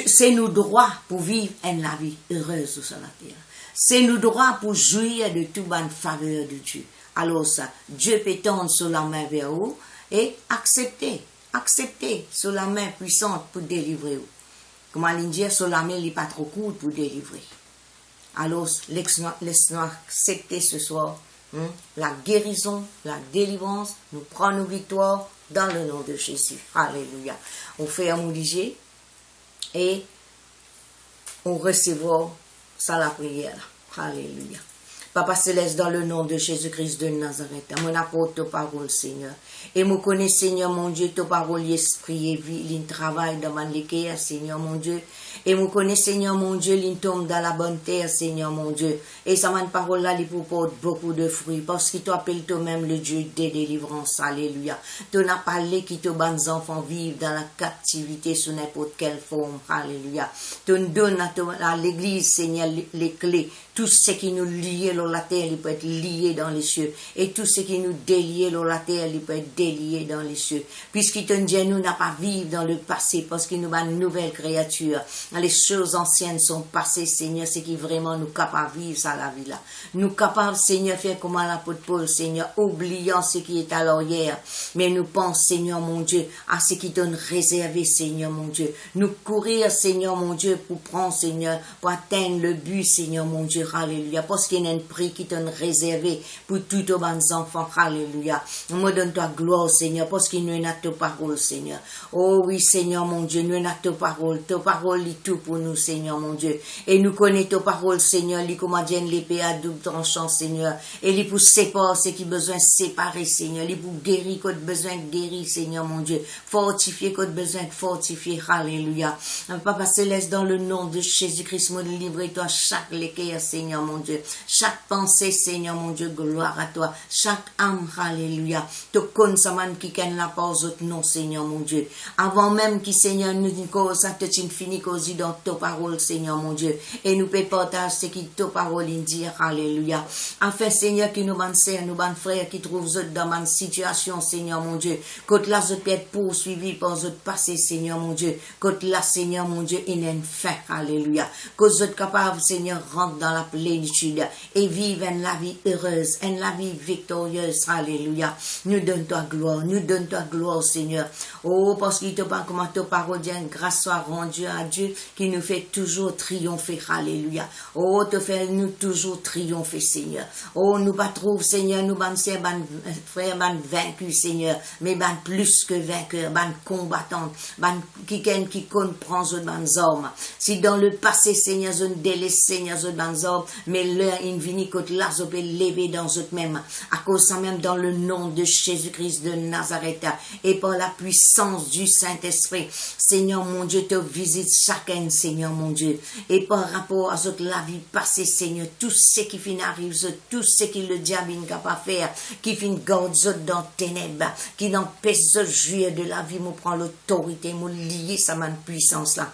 C'est nos droits pour vivre une la vie heureuse sur la terre. C'est nos droits pour jouir de toute bonne faveur de Dieu. Alors ça, Dieu peut tendre sur la main vers vous et accepter sur la main puissante pour délivrer vous. Comme on dit, sur la main, il n'est pas trop court pour délivrer. Alors, laisse-nous accepter ce soir la guérison, la délivrance. Nous prenons nos victoires dans le nom de Jésus. Alléluia. On fait un moudijé et on recevra ça la prière. Alléluia. Papa Céleste, dans le nom de Jésus-Christ de Nazareth, mon apporte ta parole, Seigneur. Et me connais, Seigneur, mon Dieu, ta parole, esprit et vie, l'in travail dans ma léquère, Seigneur, mon Dieu. Et me connais, Seigneur, mon Dieu, l'in tombe dans la bonne terre, Seigneur, mon Dieu. Et ça m'a parole là, il porte beaucoup de fruits, parce qu'il t'appelle toi-même le Dieu des délivrances. Alléluia. Tu n'as parlé qui te bonnes enfants vivent dans la captivité sous n'importe quelle forme. Alléluia. Tu nous donnes à l'église, Seigneur, les clés. Tout ce qui nous lie sur la terre, il peut être lié dans les cieux. Et tout ce qui nous délie sur la terre, il peut être délié dans les cieux. Puisqu'il te dit, nous n'a pas vivre dans le passé, parce qu'il nous a une nouvelle créature. Les choses anciennes sont passées, Seigneur, c'est qui vraiment nous capable de vivre ça la vie là. Nous capables, Seigneur, faire comme l'apôtre Paul, Seigneur, oubliant ce qui est à l'arrière. Mais nous pensons, Seigneur, mon Dieu, à ce qui donne réservé, Seigneur, mon Dieu. Nous courir, Seigneur, mon Dieu, pour prendre, Seigneur, pour atteindre le but, Seigneur, mon Dieu. Alléluia. Parce qu'il y a un prix qui t'en réservé pour tous tes enfants. Alléluia. Me donne ta gloire, Seigneur, parce qu'il nous a ta parole, Seigneur. Oh oui, Seigneur, mon Dieu, nous a ta parole. Ta parole est tout pour nous, Seigneur, mon Dieu. Et nous connaissons ta parole, Seigneur, li comme dit l'épée à double tranchant, Seigneur. Et li pour séparer ce qui besoin de séparer, Seigneur. Li pour guérir quand besoin de guérir, Seigneur, mon Dieu. Fortifier quand besoin de fortifier. Alléluia. Papa Céleste, dans le nom de Jésus-Christ, me livre-toi chaque léquer, Seigneur, mon Dieu. Chaque pensée, Seigneur, mon Dieu, gloire à toi. Chaque âme, alléluia. Te connais, man, qui ken la pause autre non, Seigneur, mon Dieu. Avant même qui, Seigneur, nous dit que ça te fini cosy dans ta parole, Seigneur, mon Dieu. Et nous peut partager ce qui ta parole dit, alléluia. Enfin, Seigneur, qui nous ban sœurs, nous ban frères, qui trouvent dans ma situation, Seigneur, mon Dieu. Côte là, je peux être poursuivi par votre passé, Seigneur, mon Dieu. Côte là, Seigneur, mon Dieu, il y a une fin, alléluia. Que vous êtes capable, Seigneur, rentre dans la plénitude et vive en la vie heureuse, en la vie victorieuse, alléluia. Nous donne ta gloire, Seigneur. Oh, parce qu'il te parle comme ta parole dit, grâce soit rendue à Dieu qui nous fait toujours triompher, alléluia. Oh, te fait nous toujours triompher, Seigneur. Oh, nous pas trouve, Seigneur, nous ban frères, ban vaincus, Seigneur, mais ban plus que vainqueurs, ban combattants, ban qui comprend ce ban hommes. Si dans le passé, Seigneur, je délaisse, Seigneur, je ban hommes, mais l'heure invini côté là, je peux lever dans eux même, à cause ça même dans le nom de Jésus-Christ de Nazareth, et par la puissance du Saint-Esprit, Seigneur, mon Dieu, te visite chacun, Seigneur, mon Dieu, et par rapport à la vie passée, Seigneur, tout ce qui fin arrive, tout ce qui le diable n'est capable de faire, qui fin garde dans ténèbres, qui n'empêche de jouir de la vie, me prend l'autorité, me lier sa main puissance là.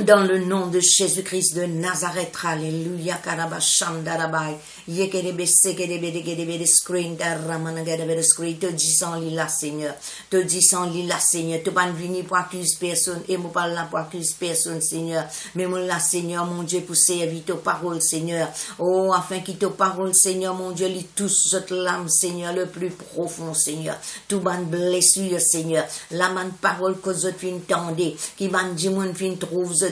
Dans le nom de Jésus-Christ de Nazareth, alléluia, karabashandarabai, yekerebe sekerebe screen, ramanagerebe screen, te disant lila, Seigneur, te disant lila, Seigneur, te pas venir pour accuser personne, et moi pas là pour accuser personne, Seigneur, mais moi là, Seigneur, mon Dieu, pour servir ta parole, Seigneur, oh, afin que ta parole, Seigneur, mon Dieu, lit tous cette l'âme, Seigneur, le plus profond, Seigneur, tout ban blessure, Seigneur, la man parole que je fin tendez, qui ban dit mon fin trouve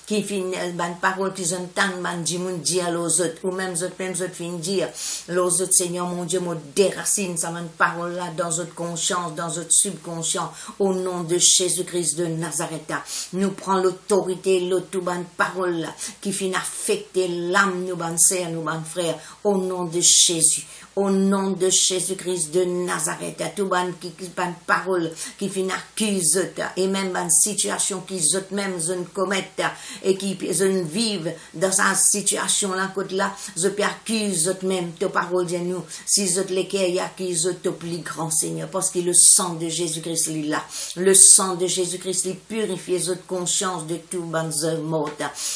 qui fin ban parole qui j'entends ban dit mon dit à l'autre ou même fin dire l'autre, Seigneur, mon Dieu, me déracine ça man parole là dans votre conscience, dans votre subconscient, au nom de Jésus-Christ de Nazareth. Nous prenons l'autorité, l'autre ban parole là qui fin affecter l'âme, nous ban sœurs, nous ban frères, au nom de Jésus. Au nom de Jésus-Christ de Nazareth, tout ban qui ban parole qui fin accuse et même ban situation qui autres même ne commettent et qui vivent dans cette situation là côté là, je peux accuser autres même ta parole de nous. Si autres lesquels accusent au plus grand, Seigneur, parce que le sang de Jésus-Christ est là. Le sang de Jésus-Christ il purifie votre conscience de tout ban mort.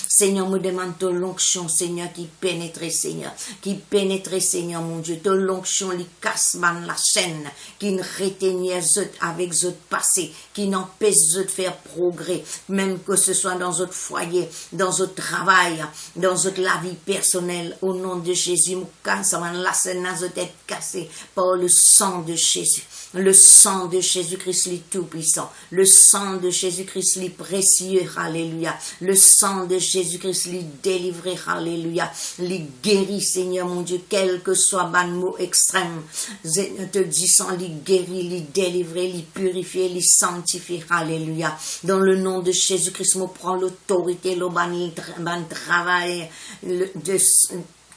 Seigneur, me demande ton l'onction, Seigneur, qui pénètre, Seigneur, Seigneur, mon Dieu, l'onction li casse la chaîne qui ne retient avec votre passé, qui n'empêche de faire progrès, même que ce soit dans notre foyer, dans notre travail, dans notre la vie personnelle, au nom de Jésus, la tête cassée par le sang de Jésus. Le sang de Jésus-Christ, le tout-puissant. Le sang de Jésus-Christ, le précieux. Alléluia. Le sang de Jésus-Christ, le délivré. Alléluia. Le guéri, Seigneur mon Dieu, quel que soit ban mot extrême. Te disant, le guéri, le délivré, le purifié, le sanctifié. Alléluia. Dans le nom de Jésus-Christ, je prends l'autorité, le ban travail,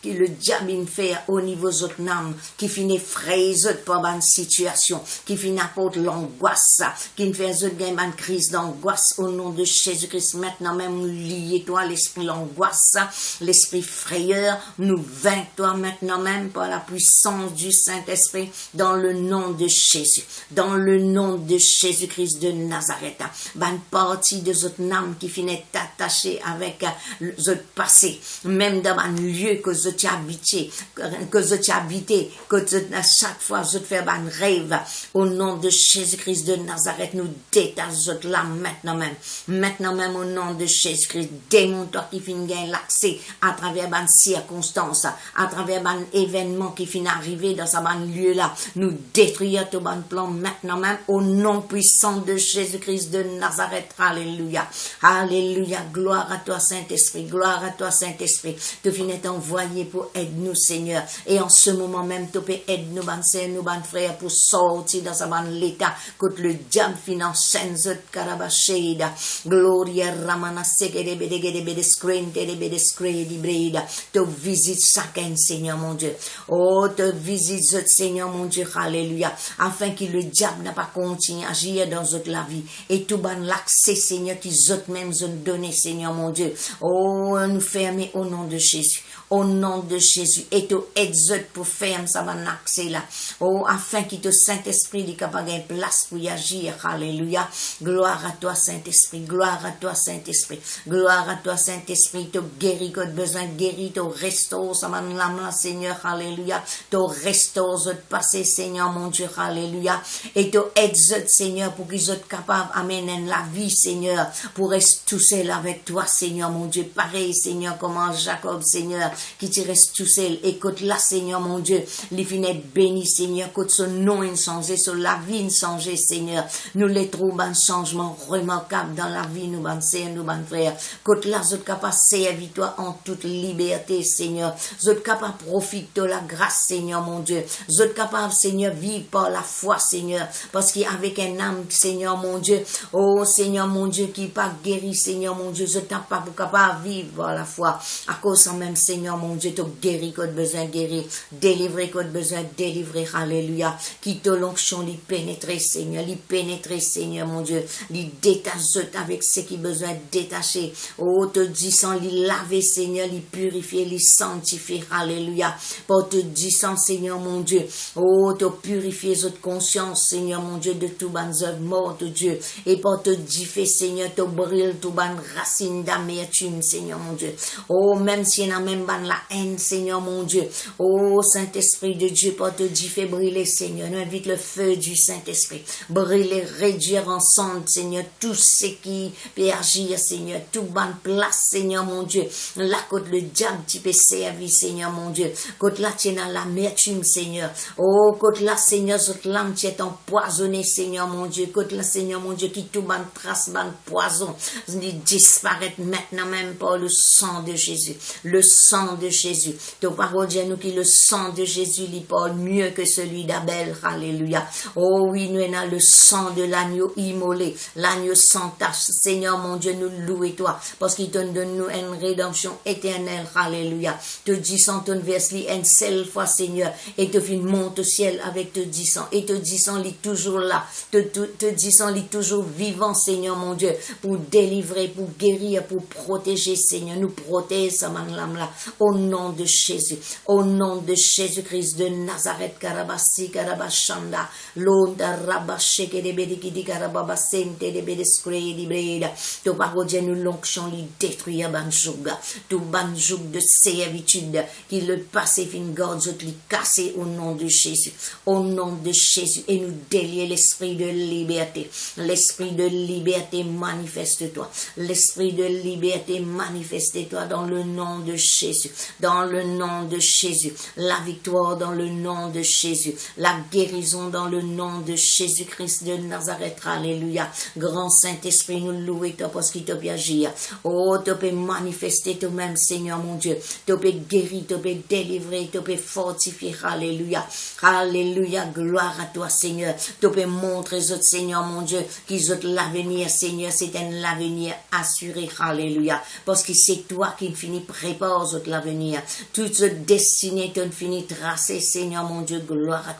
le diable fait au niveau de notre âme, qui finit fraise par une situation, qui finit apporte l'angoisse, qui fait une crise d'angoisse au nom de Jésus-Christ. Maintenant même, lié toi l'esprit l'angoisse, l'esprit frayeur, nous vainc toi maintenant même par la puissance du Saint-Esprit dans le nom de Jésus, dans le nom de Jésus-Christ de Nazareth. Une partie de notre âme qui finit attachée avec notre passé, même dans un lieu que tu habité, que tu habité, que à chaque fois je te fais un rêve, au nom de Jésus-Christ de Nazareth, nous détachons là maintenant même au nom de Jésus-Christ, démon toi qui finit gagner l'accès à travers une circonstance, à travers un événement qui finit arriver dans ce lieu là, nous détruisons tout bon plan maintenant même au nom puissant de Jésus-Christ de Nazareth. Alléluia, alléluia, gloire à toi Saint-Esprit, gloire à toi Saint-Esprit, tu finis envoyé pour aider nous Seigneur, et en ce moment même tu peux aider nous ban sœurs, nous ban frères pour sortir dans sa ban l'état contre le diable financier zot karabasheda gloria ramana sekede bedegede screen de screen di breda. Tu visites chacun Seigneur mon Dieu, oh te visite Seigneur mon Dieu, alléluia, afin que le diable n'a pas continué à agir dans notre la vie, et tout ban l'accès Seigneur qui autres même ont donné Seigneur mon Dieu, oh nous fermer au nom de Jésus, au nom de Jésus, et tu exhortes pour faire ça va accès là, oh afin que te Saint-Esprit dit capable de place pour y agir. Alléluia, gloire à toi Saint-Esprit, gloire à toi Saint-Esprit, gloire à toi Saint-Esprit, tu guéris quand besoin de guérir, tu restaures ça va l'âme là Seigneur. Alléluia, tu restaures notre passé Seigneur mon Dieu. Alléluia, et tu exhortes Seigneur pour qu'ils soient capables d'amener la vie Seigneur, pour rester tout seul avec toi Seigneur mon Dieu, pareil Seigneur comme en Jacob Seigneur, qui te reste tout seul. Écoute là Seigneur mon Dieu, les finettes bénis Seigneur, écoute son nom changé, sur la vie changé Seigneur, nous les trouvons un changement remarquable dans la vie, nous ban sœurs, nous ban frères, écoute là, vous êtes capable de servir toi en toute liberté Seigneur, vous êtes capable de profiter de la grâce Seigneur mon Dieu, vous êtes capable Seigneur vivre par la foi Seigneur, parce qu'avec un âme Seigneur mon Dieu, oh Seigneur mon Dieu qui n'est pas guéri Seigneur mon Dieu, vous êtes capable de vivre par la foi, à cause de même Seigneur mon Dieu, tu guéris quand besoin de guérir, délivrer quand besoin de délivrer. Alléluia, qui te l'onction lui pénétrer Seigneur, mon Dieu, lui détacher avec ce qui besoin de détacher, oh te disant lui laver Seigneur, lui purifier, lui sanctifier. Alléluia, pour te disant Seigneur mon Dieu, oh te purifier votre conscience Seigneur mon Dieu de tout ban œuvre morte Dieu, et pour te differ Seigneur, te brûle tout ban racine d'amertume Seigneur mon Dieu, oh même si y en a même ban la haine Seigneur mon Dieu, oh Saint-Esprit de Dieu, pour te differ brûler Seigneur, nous invite le feu du Saint-Esprit, brûler, réduire ensemble Seigneur, tout ce qui peut agir Seigneur, tout ban place Seigneur mon Dieu, là côté le diable qui peut servir Seigneur mon Dieu, côté là tu es dans l'amertume Seigneur, oh côté là Seigneur, cette langue tu es empoisonné Seigneur mon Dieu, côté là Seigneur mon Dieu, qui tout ban trace, ban poison, disparaître maintenant même par le sang de Jésus, le sang de Jésus. Ta parole dit à nous que le sang de Jésus lui parle mieux que celui d'Abel. Alléluia. Oh oui, nous avons le sang de l'agneau immolé, l'agneau sans tache. Seigneur mon Dieu, nous louons toi, parce qu'il donne de nous une rédemption éternelle. Alléluia. Te disant ton verse une seule fois Seigneur, et te fit monte au ciel avec te disant, et te disant il est toujours là, te disant il est toujours vivant Seigneur mon Dieu, pour délivrer, pour guérir, pour protéger Seigneur, nous protège ça man là, au nom de Jésus, au nom de Jésus-Christ de Nazareth, Karabasi, Karabashanda, Londa, Rabasheke, de Bedikidi, Karababasente, de Bedescré, de Breda, to parodie nous l'onction, lui détruire Banjouga, tout Banjoug de servitude, qui le passé fin gorge, lui casser au nom de Jésus, au nom de Jésus, et nous délier l'esprit de liberté, l'esprit de liberté, manifeste-toi, l'esprit de liberté, manifeste-toi dans le nom de Jésus, dans le nom de Jésus, la victoire dans le nom de Jésus, la guérison dans le nom de Jésus-Christ de Nazareth, alléluia, grand Saint-Esprit, nous louons toi parce qu'il t'a bien agir, oh, tu peux manifester toi-même, Seigneur mon Dieu, tu peux guérir, tu peux délivrer, tu peux fortifier, alléluia, alléluia, gloire à toi, Seigneur, tu peux montrer aux autres, Seigneur mon Dieu, qu'ils ont l'avenir, Seigneur, c'est un avenir assuré, alléluia, parce que c'est toi qui finis prépare aux autres l'avenir, toute destinée, tu finis tracée, Seigneur mon Dieu, gloire à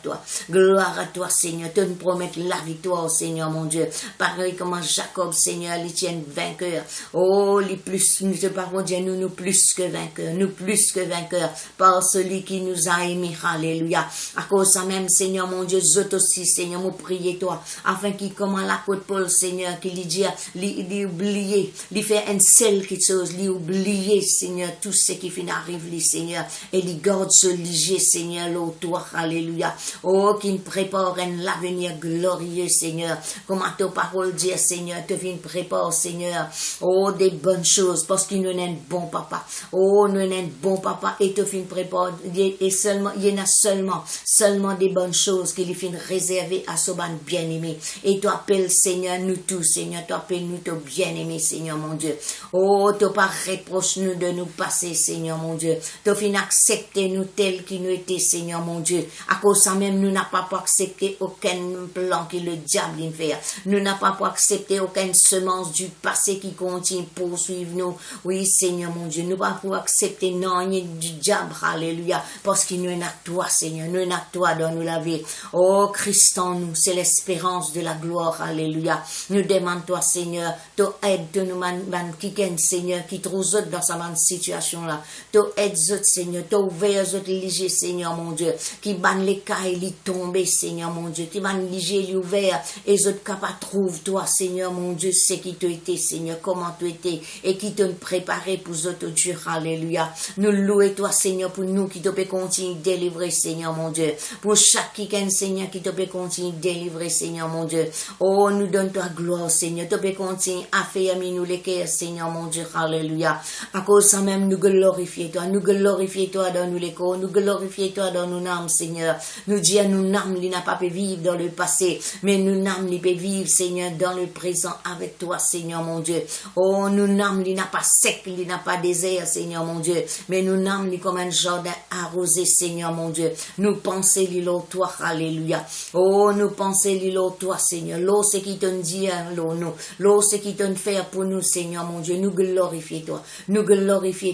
toi, Seigneur, tu nous promets la victoire, Seigneur mon Dieu, pareil comme Jacob, Seigneur, il tient vainqueur, oh, les plus, nous te parlons, Dieu, nous plus que vainqueurs, par celui qui nous a aimés, alléluia, à cause de ça même, Seigneur mon Dieu, zot aussi, Seigneur, nous prions toi, afin qu'il, comme l'apôtre Paul, Seigneur, qu'il dit, oublier, lui fait un seul quelque chose, lui oublier, Seigneur, tout ce qui finit arrive, lui, Seigneur, et lui garde ce léger, Seigneur, l'autoire, alléluia, oh, qui nous prépare un l'avenir glorieux, Seigneur, comme à ta parole dit, Seigneur, te viens prépare, Seigneur, oh, des bonnes choses, parce qu'il nous est un bon papa, oh, nous est un bon papa, et te viens prépare, et seulement, il y en a seulement des bonnes choses qu'il finit réserver à ce ban bien-aimé, et tu appelles, Seigneur, nous tous, Seigneur, tu appelles nous, ton bien-aimé, Seigneur, mon Dieu, oh, tu pas reproche nous de nous passer, Seigneur, mon Dieu, tu finis accepter nous tels qui nous étaient, Seigneur, mon Dieu, à cause ça même, nous n'a pas accepté aucun plan que le diable vient faire, nous n'a pas accepté aucune semence du passé qui continue poursuivre nous, oui, Seigneur, mon Dieu, nous pas pour accepter non, du diable, alléluia, parce qu'il nous est à toi, Seigneur, nous est à toi dans nous la vie, oh, Christ en nous, c'est l'espérance de la gloire, alléluia, nous demandons toi, Seigneur, tu aides nous, Seigneur, qui trouve dans sa situation là, tu aides Seigneur, tu ouvert léger, Seigneur, mon Dieu, qui ban les cailles, les tomber, Seigneur, mon Dieu, qui ban léger, les ouvert, et autres capables trouve toi, Seigneur, mon Dieu, c'est qui tu étais, Seigneur, comment tu étais, et qui te préparé pour autres Dieu, alléluia, nous louons toi, Seigneur, pour nous qui te peut continuer de délivrer, Seigneur, mon Dieu, pour chaque week-end, Seigneur, qui te peut continuer de délivrer, Seigneur, mon Dieu, oh, nous donne toi gloire, Seigneur, tu peux continuer à faire nous les cœurs, Seigneur, mon Dieu, alléluia, à cause ça même, nous glorifions toi dans nous les corps, nous glorifions toi dans nos âmes, Seigneur, nous dis à nous âmes, il n'a pas pu vivre dans le passé, mais nous âmes, il peut vivre, Seigneur, dans le présent avec toi, Seigneur, mon Dieu, oh, nous âmes, il n'a pas sec, il n'a pas désert, Seigneur, mon Dieu, mais nous âmes, il comme un jardin arrosé, Seigneur, mon Dieu, nous pensons, l'îlot, toi, alléluia, oh, nous pensons, l'îlot, toi, Seigneur, l'eau, c'est qui te dit, l'eau, c'est qui te fait pour nous, Seigneur, mon Dieu, nous glorifions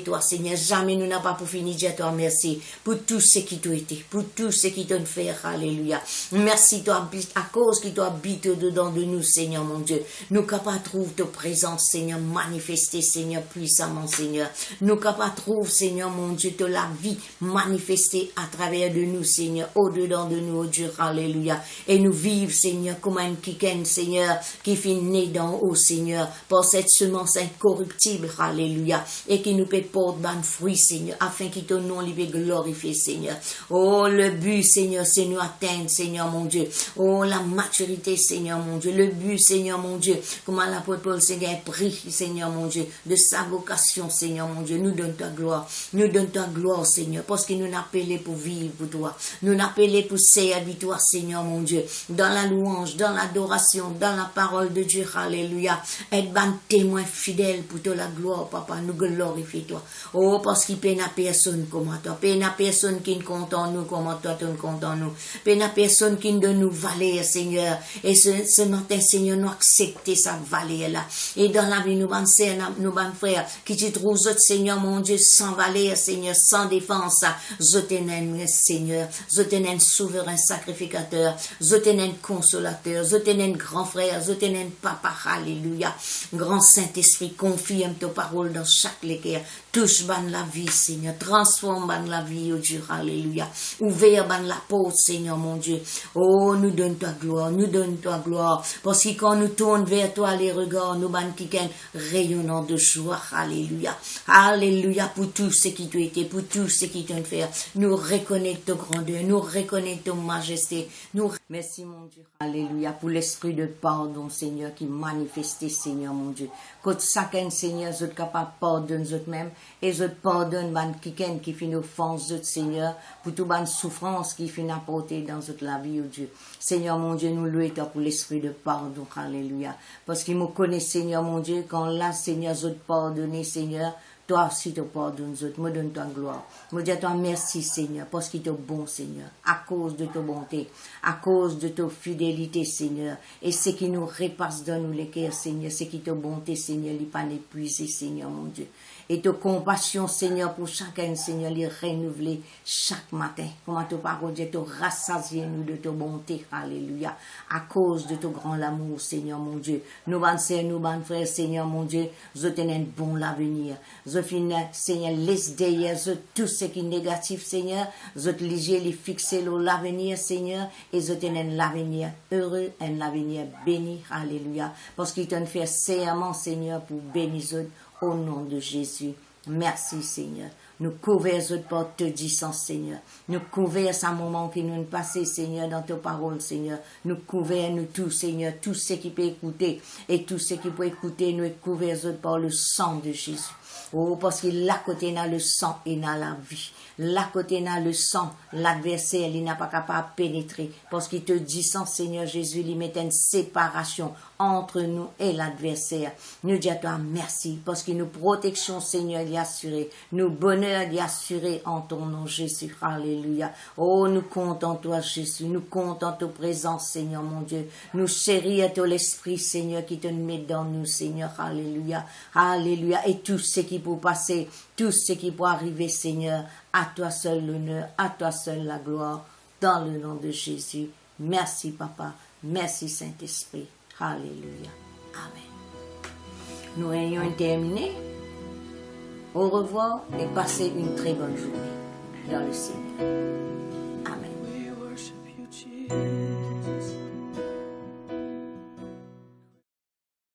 toi, Seigneur, jamais nous n'avons pas pour finir, dire toi merci, pour tout ce qui t'a été, pour tout ce qui te fait, alléluia, merci, toi, à cause qui t'habite dedans de nous, Seigneur, mon Dieu, nous capables de trouver ta présence, Seigneur, manifester, Seigneur, puissamment, Seigneur, nous capables de trouver, Seigneur, mon Dieu, de la vie manifestée à travers de nous, Seigneur, au-dedans de nous, oh Dieu, alléluia, et nous vivons, Seigneur, comme un kiken, Seigneur, qui finit d'en haut, Seigneur, par cette semence incorruptible, alléluia, et qui nous peut porter ban fruit, Seigneur, afin que ton nom lui peut glorifier, Seigneur. Oh, le but, Seigneur, c'est nous atteindre, Seigneur, mon Dieu. Oh, la maturité, Seigneur, mon Dieu. Le but, Seigneur, mon Dieu, comment l'apôtre Paul s'est pris, Seigneur, mon Dieu, de sa vocation, Seigneur, mon Dieu. Nous donne ta gloire, Seigneur, parce qu'il nous a appelé pour vivre pour toi. Nous a appelé pour servir toi, Seigneur, mon Dieu, dans la louange, dans l'adoration, dans la parole de Dieu, alléluia. Être ban témoin fidèle pour toi la gloire, papa, nous glorifions toi. Oh, parce qu'il peine à personne comme toi, peine à personne qui ne compte en nous comme toi, tu ne comptes en nous, peine à personne qui ne donne nous valer, Seigneur. Et ce matin, Seigneur, nous accepter sa valeur là. Et dans la vie, nous ban sœurs, nous ban frères, qui te trouvent, Seigneur, mon Dieu, sans valeur, Seigneur, sans défense, je t'aime, Seigneur, je t'aime, souverain sacrificateur, je t'aime, consolateur, je t'aime, grand frère, je t'aime, papa, alléluia. Grand Saint-Esprit, confirme ta parole dans chaque léguer, touche ban la vie, Seigneur. Transforme ban la vie, oh Dieu. Alléluia. Ouvert ban la porte, Seigneur, mon Dieu. Oh, nous donne toi gloire, nous donne toi gloire. Parce que quand nous tournons vers toi les regards, nous ban kiken rayonnant de joie. Alléluia. Alléluia pour tout ce qui t'a été, pour tout ce qui t'a fait. Nous reconnaissons ta grandeur, nous reconnaissons ta majesté. Merci, mon Dieu. Alléluia pour l'esprit de pardon, Seigneur, qui manifesté, Seigneur, mon Dieu. Que chacun, Seigneur, soit capable de pardonner eux-mêmes et je pardonne ban kiken qui fait offense, Seigneur, pour toute bonne souffrance qui fait apporter dans toute la vie, oh Dieu. Seigneur, mon Dieu, nous louons pour l'esprit de pardon. Alléluia. Parce qu'il me connaît, Seigneur, mon Dieu, quand là, Seigneur, je te pardonne, Seigneur, toi aussi te pardonnes, me donne ta gloire. Me dis à toi merci, Seigneur, parce qu'il est bon, Seigneur, à cause de ta bonté, à cause de ta fidélité, Seigneur. Et ce qui nous repasse dans nous les cœurs, Seigneur, c'est qui ta bonté, Seigneur, il n'est pas épuisé, Seigneur, mon Dieu. Et ta compassion, Seigneur, pour chacun, Seigneur, les renouveler chaque matin. Comment ta parole dit, te rassasier nous de ta bonté, alléluia, à cause de ton grand amour, Seigneur, mon Dieu. Nous, bonnes sœurs, nous, bonnes frères, Seigneur, mon Dieu, je tenais un bon l'avenir. Je finis, Seigneur, laisse derrière tout ce qui est négatif, Seigneur. Je te liger, les fixer l'avenir, Seigneur, et je tenais l'avenir heureux, un avenir béni, alléluia. Parce qu'il t'a fait serment, Seigneur, pour bénir au nom de Jésus. Merci, Seigneur. Nous couvrons par te disant, Seigneur. Nous couvrons ce moment qui nous passé, Seigneur, dans ta parole, Seigneur. Nous couvrons, nous tous, Seigneur, tous ceux qui peuvent écouter et tous ceux qui peuvent écouter, nous couvrons par le sang de Jésus. Oh, parce que là côté n'a le sang et n'a la vie. Là côté n'a le sang, l'adversaire, il n'a pas capable de pénétrer. Parce qu'il te dit, sans Seigneur Jésus, il met une séparation entre nous et l'adversaire. Nous disons à toi merci, parce que nous protection, Seigneur, il est assuré. Nous bonheur, il est assuré en ton nom, Jésus. Alléluia. Oh, nous comptons toi, Jésus. Nous comptons ta présence, Seigneur, mon Dieu. Nous chérissons l'Esprit, Seigneur, qui te met dans nous, Seigneur. Alléluia. Alléluia. Et tout ce qui peut passer, tout ce qui peut arriver, Seigneur, à toi seul l'honneur, à toi seul la gloire, dans le nom de Jésus. Merci, Papa. Merci, Saint-Esprit. Alléluia. Amen. Nous ayons terminé. Au revoir et passez une très bonne journée dans le Seigneur. Amen.